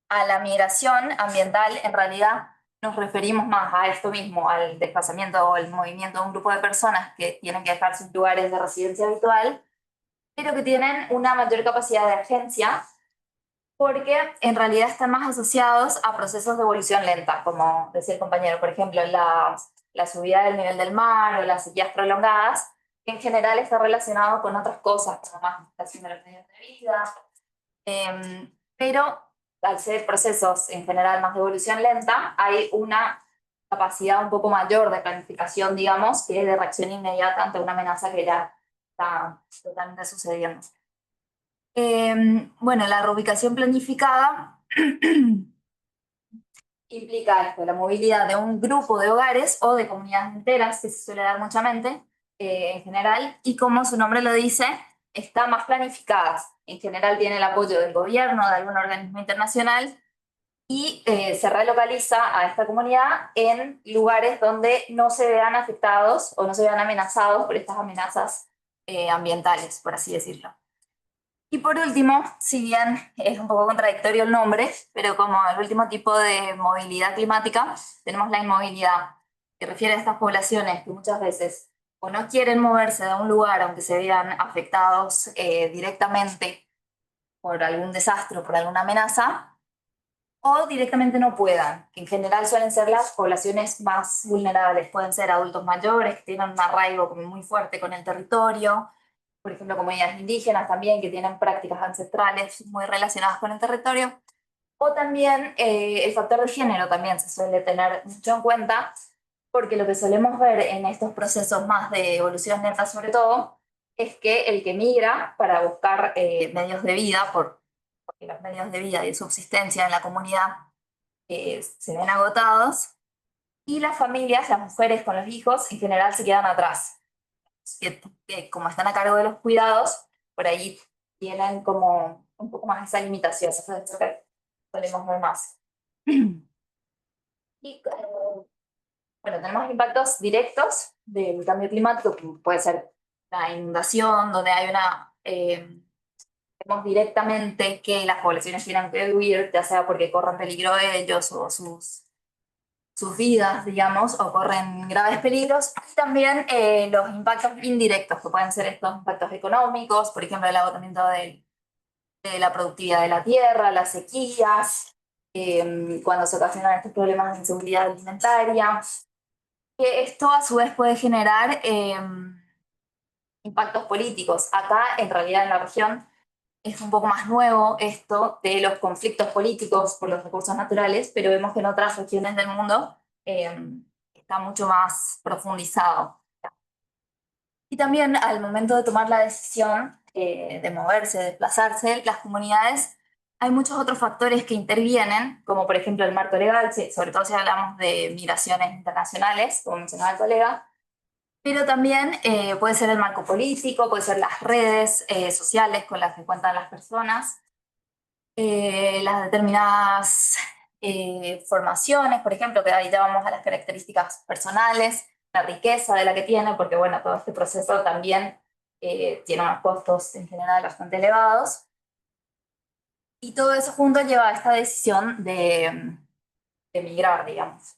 A la migración ambiental, en realidad, nos referimos más a esto mismo, al desplazamiento o el movimiento de un grupo de personas que tienen que dejar sus lugares de residencia habitual, pero que tienen una mayor capacidad de agencia, porque en realidad están más asociados a procesos de evolución lenta, como decía el compañero, por ejemplo, la subida del nivel del mar o las sequías prolongadas, que en general está relacionado con otras cosas, como más mutación de los medios de vida, pero al ser procesos en general más de evolución lenta, hay una capacidad un poco mayor de planificación, digamos, que de reacción inmediata ante una amenaza que ya está totalmente sucediendo. Bueno, la reubicación planificada implica esto, la movilidad de un grupo de hogares o de comunidades enteras, que se suele dar muchamente en general, y como su nombre lo dice, está más planificadas. En general tiene el apoyo del gobierno, de algún organismo internacional, y se relocaliza a esta comunidad en lugares donde no se vean afectados o no se vean amenazados por estas amenazas ambientales, por así decirlo. Y por último, si bien es un poco contradictorio el nombre, pero como el último tipo de movilidad climática, tenemos la inmovilidad, que refiere a estas poblaciones que muchas veces o no quieren moverse de un lugar aunque se vean afectados directamente por algún desastre o por alguna amenaza, o directamente no puedan, que en general suelen ser las poblaciones más vulnerables, pueden ser adultos mayores que tienen un arraigo como muy fuerte con el territorio, por ejemplo, comunidades indígenas también que tienen prácticas ancestrales muy relacionadas con el territorio, o también el factor de género también se suele tener mucho en cuenta, porque lo que solemos ver en estos procesos más de evolución lenta sobre todo, es que el que migra para buscar medios de vida, porque los medios de vida y de subsistencia en la comunidad se ven agotados, y las familias, las mujeres con los hijos, en general se quedan atrás que como están a cargo de los cuidados, por ahí tienen como un poco más esa limitación, eso es lo que solemos ver más. Y bueno, tenemos impactos directos del cambio climático, que puede ser la inundación, donde hay vemos directamente que las poblaciones tienen que huir, ya sea porque corren peligro ellos o sus vidas, digamos, o corren graves peligros. Y también los impactos indirectos, que pueden ser estos impactos económicos, por ejemplo, el agotamiento de la productividad de la tierra, las sequías, cuando se ocasionan estos problemas de inseguridad alimentaria. Que esto a su vez puede generar impactos políticos. Acá, en realidad, en la región, es un poco más nuevo esto de los conflictos políticos por los recursos naturales, pero vemos que en otras regiones del mundo está mucho más profundizado. Y también al momento de tomar la decisión de moverse, de desplazarse, las comunidades, hay muchos otros factores que intervienen, como por ejemplo el marco legal, sobre todo si hablamos de migraciones internacionales, como mencionaba el colega, pero también puede ser el marco político, puede ser las redes sociales con las que cuentan las personas, las determinadas formaciones, por ejemplo, que ahí ya vamos a las características personales, la riqueza de la que tiene, porque bueno, todo este proceso también tiene unos costos en general bastante elevados. Y todo eso junto lleva a esta decisión de emigrar, digamos.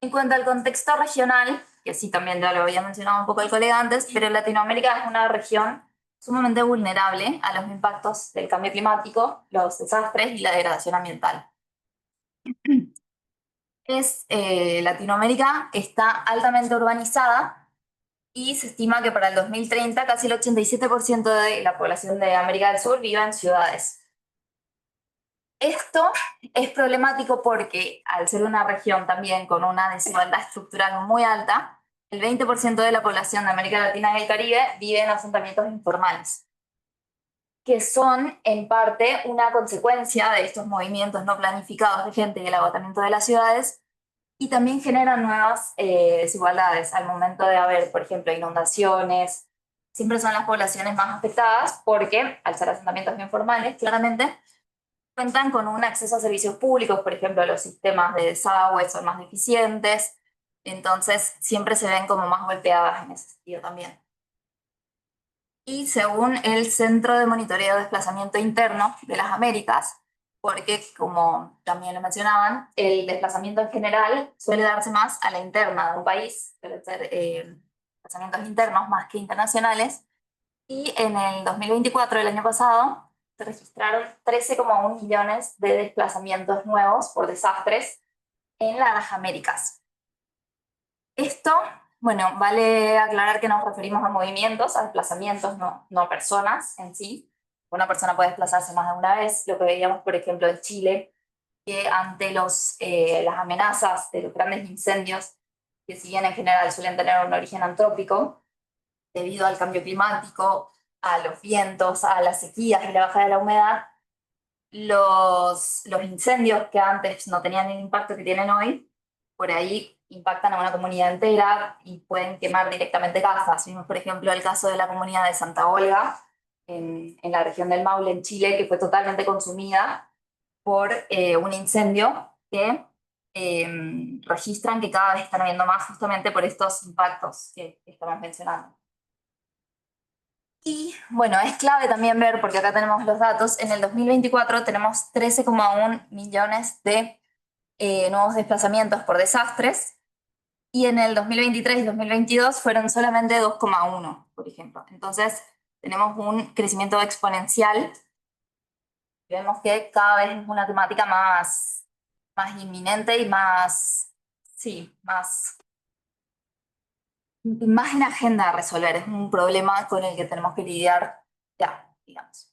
En cuanto al contexto regional, que sí también ya lo había mencionado un poco el colega antes, pero Latinoamérica es una región sumamente vulnerable a los impactos del cambio climático, los desastres y la degradación ambiental. Latinoamérica está altamente urbanizada y se estima que para el 2030 casi el 87% de la población de América del Sur vive en ciudades. Esto es problemático porque, al ser una región también con una desigualdad estructural muy alta, el 20% de la población de América Latina y el Caribe vive en asentamientos informales, que son en parte una consecuencia de estos movimientos no planificados de gente y el agotamiento de las ciudades, y también generan nuevas desigualdades al momento de haber, por ejemplo, inundaciones. Siempre son las poblaciones más afectadas porque, al ser asentamientos informales, claramente, cuentan con un acceso a servicios públicos, por ejemplo, los sistemas de desagüe son más deficientes, entonces siempre se ven como más golpeadas en ese sentido también. Y según el Centro de Monitoreo de Desplazamiento Interno de las Américas, porque como también lo mencionaban, el desplazamiento en general suele darse más a la interna de un país, suele ser desplazamientos internos más que internacionales, y en el 2024, el año pasado, se registraron 13,1 millones de desplazamientos nuevos por desastres en las Américas. Esto, bueno, vale aclarar que nos referimos a movimientos, a desplazamientos, no a personas en sí. Una persona puede desplazarse más de una vez, lo que veíamos, por ejemplo, en Chile, que ante las amenazas de los grandes incendios, que si bien en general suelen tener un origen antrópico, debido al cambio climático, a los vientos, a las sequías y la baja de la humedad, los incendios que antes no tenían el impacto que tienen hoy, por ahí impactan a una comunidad entera y pueden quemar directamente casas. Vimos, por ejemplo, el caso de la comunidad de Santa Olga, en la región del Maule, en Chile, que fue totalmente consumida por un incendio que registran que cada vez están habiendo más justamente por estos impactos que estamos mencionando. Y bueno, es clave también ver, porque acá tenemos los datos, en el 2024 tenemos 13,1 millones de nuevos desplazamientos por desastres, y en el 2023 y 2022 fueron solamente 2,1, por ejemplo. Entonces tenemos un crecimiento exponencial. Vemos que cada vez es una temática más inminente y más en agenda a resolver. Es un problema con el que tenemos que lidiar ya, digamos.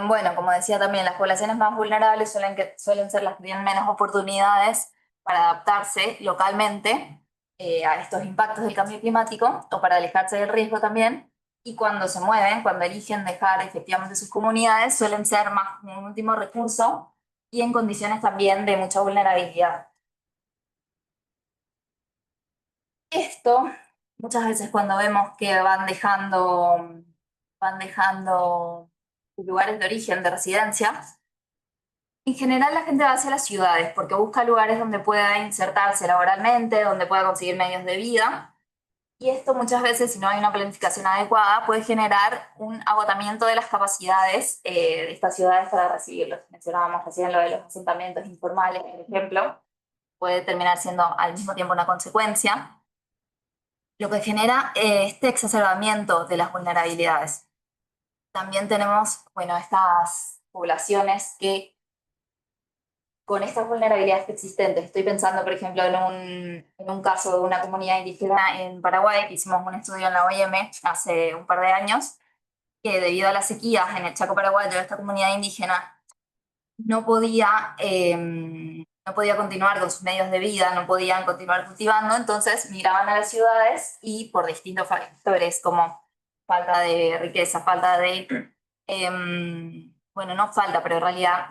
Bueno, como decía también, las poblaciones más vulnerables suelen ser las que tienen menos oportunidades para adaptarse localmente a estos impactos del cambio climático o para alejarse del riesgo también. Y cuando se mueven, cuando eligen dejar efectivamente sus comunidades, suelen ser más un último recurso y en condiciones también de mucha vulnerabilidad. Esto, muchas veces cuando vemos que van dejando sus lugares de origen, de residencia, en general la gente va hacia las ciudades porque busca lugares donde pueda insertarse laboralmente, donde pueda conseguir medios de vida. Y esto muchas veces, si no hay una planificación adecuada, puede generar un agotamiento de las capacidades de estas ciudades para recibirlos. Mencionábamos recién lo de los asentamientos informales, por ejemplo, puede terminar siendo al mismo tiempo una consecuencia, lo que genera este exacerbamiento de las vulnerabilidades. También tenemos, bueno, estas poblaciones que con estas vulnerabilidades existentes, estoy pensando, por ejemplo, en un caso de una comunidad indígena en Paraguay, que hicimos un estudio en la OIM hace un par de años, que debido a las sequías en el Chaco paraguayo, esta comunidad indígena no podía continuar con sus medios de vida, no podían continuar cultivando, entonces migraban a las ciudades y por distintos factores como falta de riqueza, falta de, bueno, no falta, pero en realidad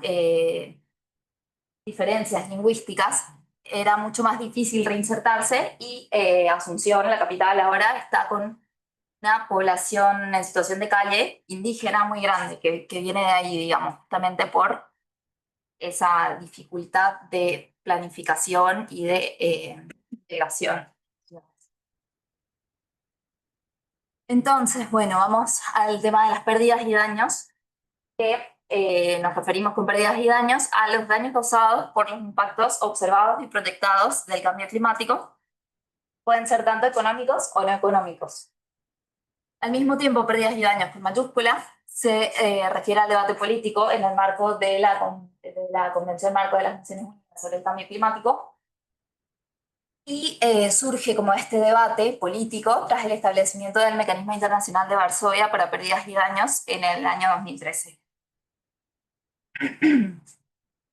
diferencias lingüísticas, era mucho más difícil reinsertarse y Asunción, la capital ahora, está con una población en situación de calle indígena muy grande que viene de ahí, digamos, justamente por esa dificultad de planificación y de integración. Entonces, bueno, vamos al tema de las pérdidas y daños, que nos referimos con pérdidas y daños a los daños causados por los impactos observados y proyectados del cambio climático. Pueden ser tanto económicos o no económicos. Al mismo tiempo, pérdidas y daños con mayúsculas se refiere al debate político en el marco de la Convención Marco de las Naciones Unidas sobre el Cambio Climático, Y surge como este debate político tras el establecimiento del Mecanismo Internacional de Varsovia para Pérdidas y Daños en el año 2013.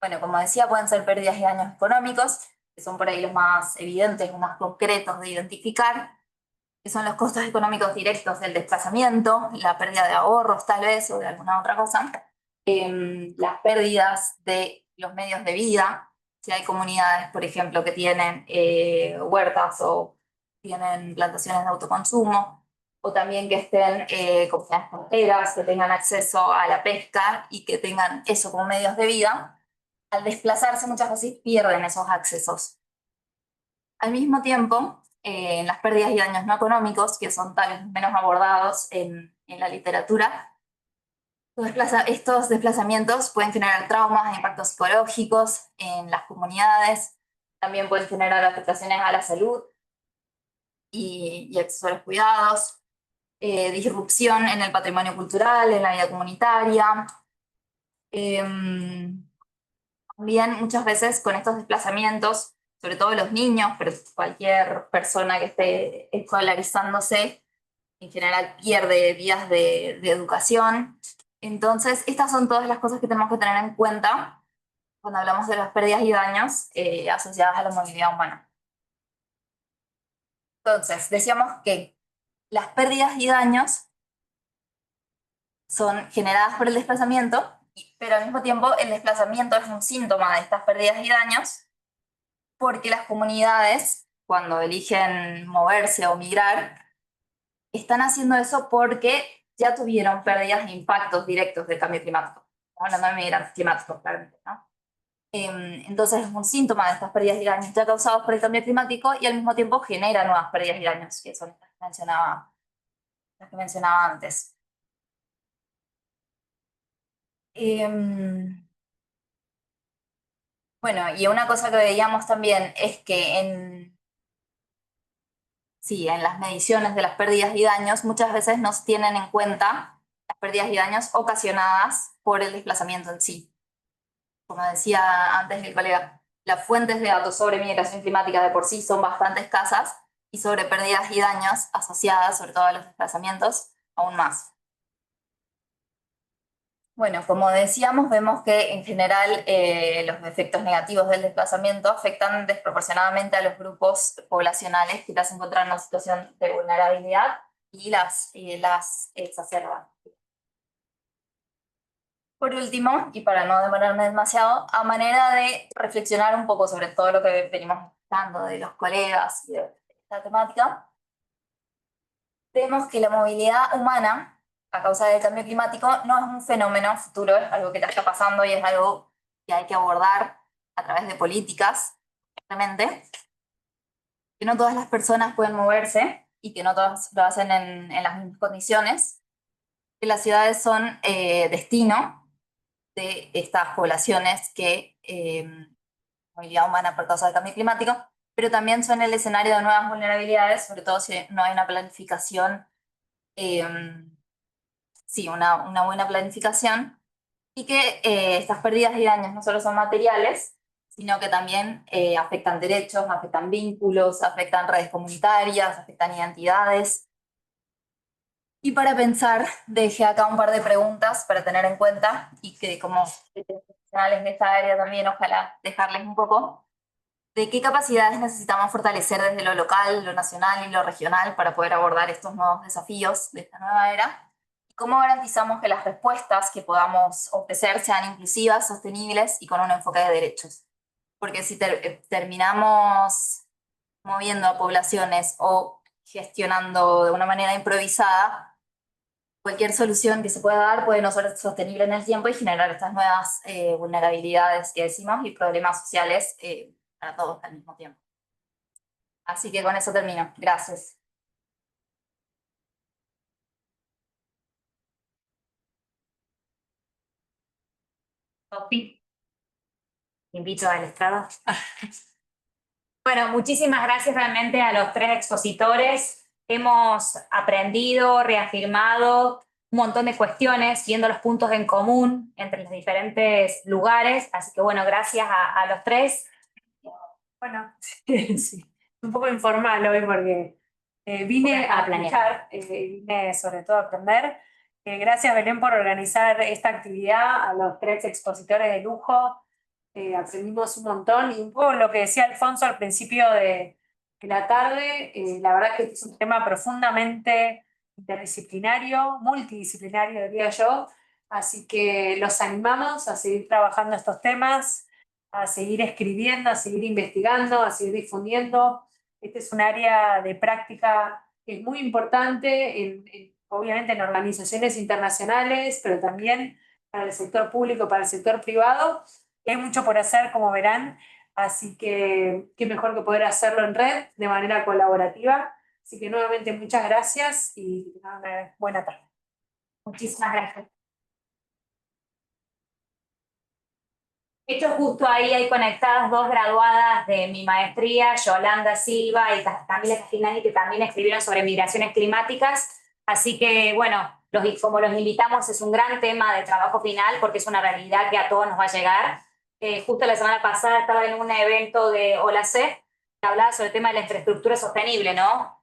Bueno, como decía, pueden ser pérdidas y daños económicos, que son por ahí los más evidentes, los más concretos de identificar, que son los costos económicos directos del desplazamiento, la pérdida de ahorros tal vez o de alguna otra cosa, las pérdidas de los medios de vida, si hay comunidades, por ejemplo, que tienen huertas o tienen plantaciones de autoconsumo, o también que estén comunidades costeras, que tengan acceso a la pesca y que tengan eso como medios de vida. Al desplazarse muchas veces pierden esos accesos. Al mismo tiempo, en las pérdidas y daños no económicos, que son tal vez menos abordados en la literatura, estos desplazamientos pueden generar traumas e impactos psicológicos en las comunidades, también pueden generar afectaciones a la salud y acceso a los cuidados, disrupción en el patrimonio cultural, en la vida comunitaria. También muchas veces con estos desplazamientos, sobre todo los niños, pero cualquier persona que esté escolarizándose, en general pierde vías de educación. Entonces, estas son todas las cosas que tenemos que tener en cuenta cuando hablamos de las pérdidas y daños asociadas a la movilidad humana. Entonces, decíamos que las pérdidas y daños son generadas por el desplazamiento, pero al mismo tiempo el desplazamiento es un síntoma de estas pérdidas y daños, porque las comunidades, cuando eligen moverse o migrar, están haciendo eso porque ya tuvieron pérdidas e impactos directos del cambio climático. Estamos hablando de migrantes climáticos, claramente, ¿no? Entonces es un síntoma de estas pérdidas y daños ya causados por el cambio climático y al mismo tiempo genera nuevas pérdidas y daños, que son las que mencionaba antes. Bueno, y una cosa que veíamos también es que en las mediciones de las pérdidas y daños muchas veces no se tienen en cuenta las pérdidas y daños ocasionadas por el desplazamiento en sí. Como decía antes el colega, las fuentes de datos sobre migración climática de por sí son bastante escasas y sobre pérdidas y daños asociadas, sobre todo a los desplazamientos, aún más. Bueno, como decíamos, vemos que en general los efectos negativos del desplazamiento afectan desproporcionadamente a los grupos poblacionales que las encuentran en una situación de vulnerabilidad y las exacerban. Por último, y para no demorarme demasiado, a manera de reflexionar un poco sobre todo lo que venimos escuchando de los colegas y de esta temática, vemos que la movilidad humana, a causa del cambio climático, no es un fenómeno futuro, es algo que ya está pasando y es algo que hay que abordar a través de políticas, realmente, que no todas las personas pueden moverse y que no todas lo hacen en las mismas condiciones, que las ciudades son destino de estas poblaciones que movilidad humana por causa del cambio climático, pero también son el escenario de nuevas vulnerabilidades, sobre todo si no hay una planificación, una buena planificación, y que estas pérdidas y daños no solo son materiales, sino que también afectan derechos, afectan vínculos, afectan redes comunitarias, afectan identidades. Y para pensar, dejé acá un par de preguntas para tener en cuenta y que como profesionales de esta área también ojalá dejarles un poco de qué capacidades necesitamos fortalecer desde lo local, lo nacional y lo regional para poder abordar estos nuevos desafíos de esta nueva era. Y cómo garantizamos que las respuestas que podamos ofrecer sean inclusivas, sostenibles y con un enfoque de derechos. Porque si terminamos moviendo a poblaciones o gestionando de una manera improvisada, cualquier solución que se pueda dar puede no ser sostenible en el tiempo y generar estas nuevas vulnerabilidades que decimos y problemas sociales para todos al mismo tiempo. Así que con eso termino. Gracias. Sofi, te invito al estrado. Bueno, muchísimas gracias realmente a los tres expositores. Hemos aprendido, reafirmado un montón de cuestiones, viendo los puntos en común entre los diferentes lugares. Así que bueno, gracias a los tres. Bueno, sí. un poco informal hoy porque vine a planear. vine sobre todo a aprender. Gracias, Belén, por organizar esta actividad, a los 3 expositores de lujo. Aprendimos un montón y un poco lo que decía Alfonso al principio de la tarde, la verdad que este es un tema profundamente interdisciplinario, multidisciplinario, diría yo, así que los animamos a seguir trabajando estos temas, a seguir escribiendo, a seguir investigando, a seguir difundiendo. Este es un área de práctica que es muy importante, obviamente en organizaciones internacionales, pero también para el sector público, para el sector privado. Hay mucho por hacer, como verán, así que qué mejor que poder hacerlo en red, de manera colaborativa. Así que nuevamente muchas gracias y que tengan una buena tarde. Muchísimas gracias. De hecho, justo ahí hay conectadas 2 graduadas de mi maestría, Yolanda Silva y Camila Castellani, que también escribieron sobre migraciones climáticas. Así que, bueno, como los invitamos, es un gran tema de trabajo final porque es una realidad que a todos nos va a llegar. Justo la semana pasada estaba en un evento de OLAC que hablaba sobre el tema de la infraestructura sostenible, ¿no?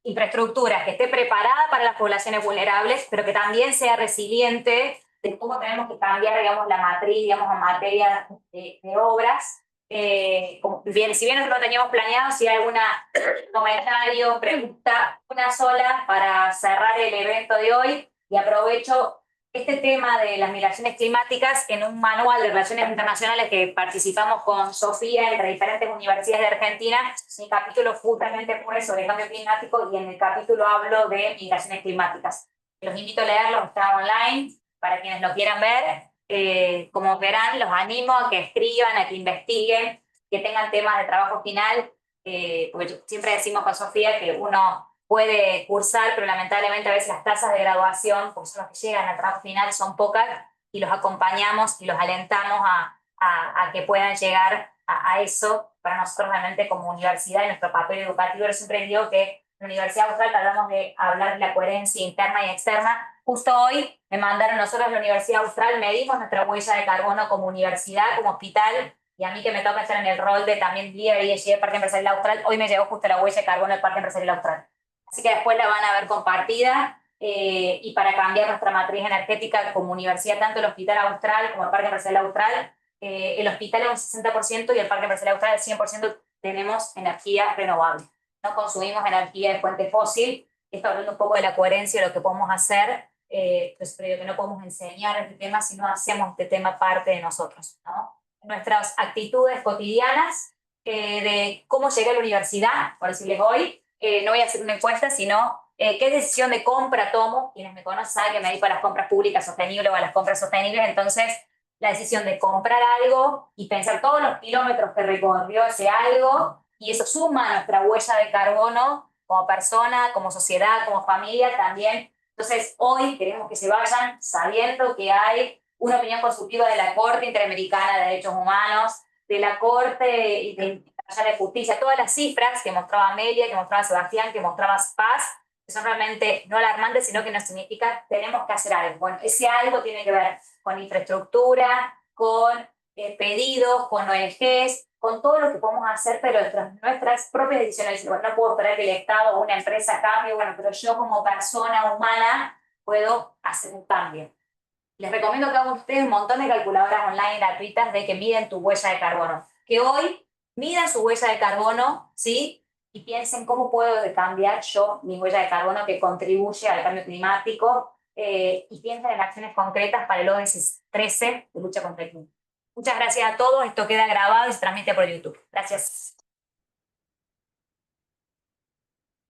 Infraestructura que esté preparada para las poblaciones vulnerables, pero que también sea resiliente de cómo tenemos que cambiar, digamos, la matriz, digamos, en materia de obras. Bien, si bien nosotros lo teníamos planeado, si hay algún comentario, pregunta, una sola para cerrar el evento de hoy, y aprovecho este tema de las migraciones climáticas en un manual de relaciones internacionales que participamos con Sofía entre diferentes universidades de Argentina. Mi capítulo justamente fue sobre cambio climático y en el capítulo hablo de migraciones climáticas. Los invito a leerlo, está online. Para quienes lo quieran ver, como verán, los animo a que escriban, a que investiguen, que tengan temas de trabajo final, porque siempre decimos con Sofía que uno puede cursar, pero lamentablemente a veces las tasas de graduación, porque son los que llegan al trabajo final, son pocas, y los acompañamos y los alentamos a que puedan llegar a eso. Para nosotros realmente como universidad, en nuestro papel educativo, yo siempre digo que en la Universidad Austral tratamos de hablar de la coherencia interna y externa. Justo hoy me mandaron nosotros a la Universidad Austral, medimos nuestra huella de carbono como universidad, como hospital, y a mí que me toca estar en el rol de también líder y del Parque Empresarial Austral, hoy me llegó justo la huella de carbono del Parque Empresarial Austral. Así que después la van a ver compartida, y para cambiar nuestra matriz energética como universidad, tanto el Hospital Austral como el Parque Empresarial Austral, el hospital es un 60% y el Parque Empresarial Austral el 100% tenemos energía renovable. No consumimos energía de fuente fósil. Esto hablando un poco de la coherencia de lo que podemos hacer. Pues creo que no podemos enseñar este tema si no hacemos este tema parte de nosotros, ¿no? Nuestras actitudes cotidianas, de cómo llegué a la universidad, por decirles hoy, no voy a hacer una encuesta, sino qué decisión de compra tomo. Quienes me conocen saben que me dedico a las compras públicas sostenibles o a las compras sostenibles, entonces la decisión de comprar algo y pensar todos los kilómetros que recorrió ese algo, y eso suma a nuestra huella de carbono como persona, como sociedad, como familia también. Entonces, hoy queremos que se vayan sabiendo que hay una opinión consultiva de la Corte Interamericana de Derechos Humanos, de la Corte Internacional de Justicia, todas las cifras que mostraba Amelia, que mostraba Sebastián, que mostraba Paz, que son realmente no alarmantes, sino que nos significa tenemos que hacer algo. Bueno, ese algo tiene que ver con infraestructura, con pedidos, con ONGs, con todo lo que podemos hacer, pero nuestras propias decisiones. Bueno, no puedo esperar que el Estado o una empresa cambie, bueno, pero yo como persona humana puedo hacer un cambio. Les recomiendo que hagan ustedes un montón de calculadoras online gratuitas de que miden tu huella de carbono. Que hoy midan su huella de carbono, ¿sí? Y piensen cómo puedo cambiar yo mi huella de carbono que contribuye al cambio climático, y piensen en acciones concretas para el ODS 13 de lucha contra el clima. Muchas gracias a todos. Esto queda grabado y se transmite por YouTube. Gracias.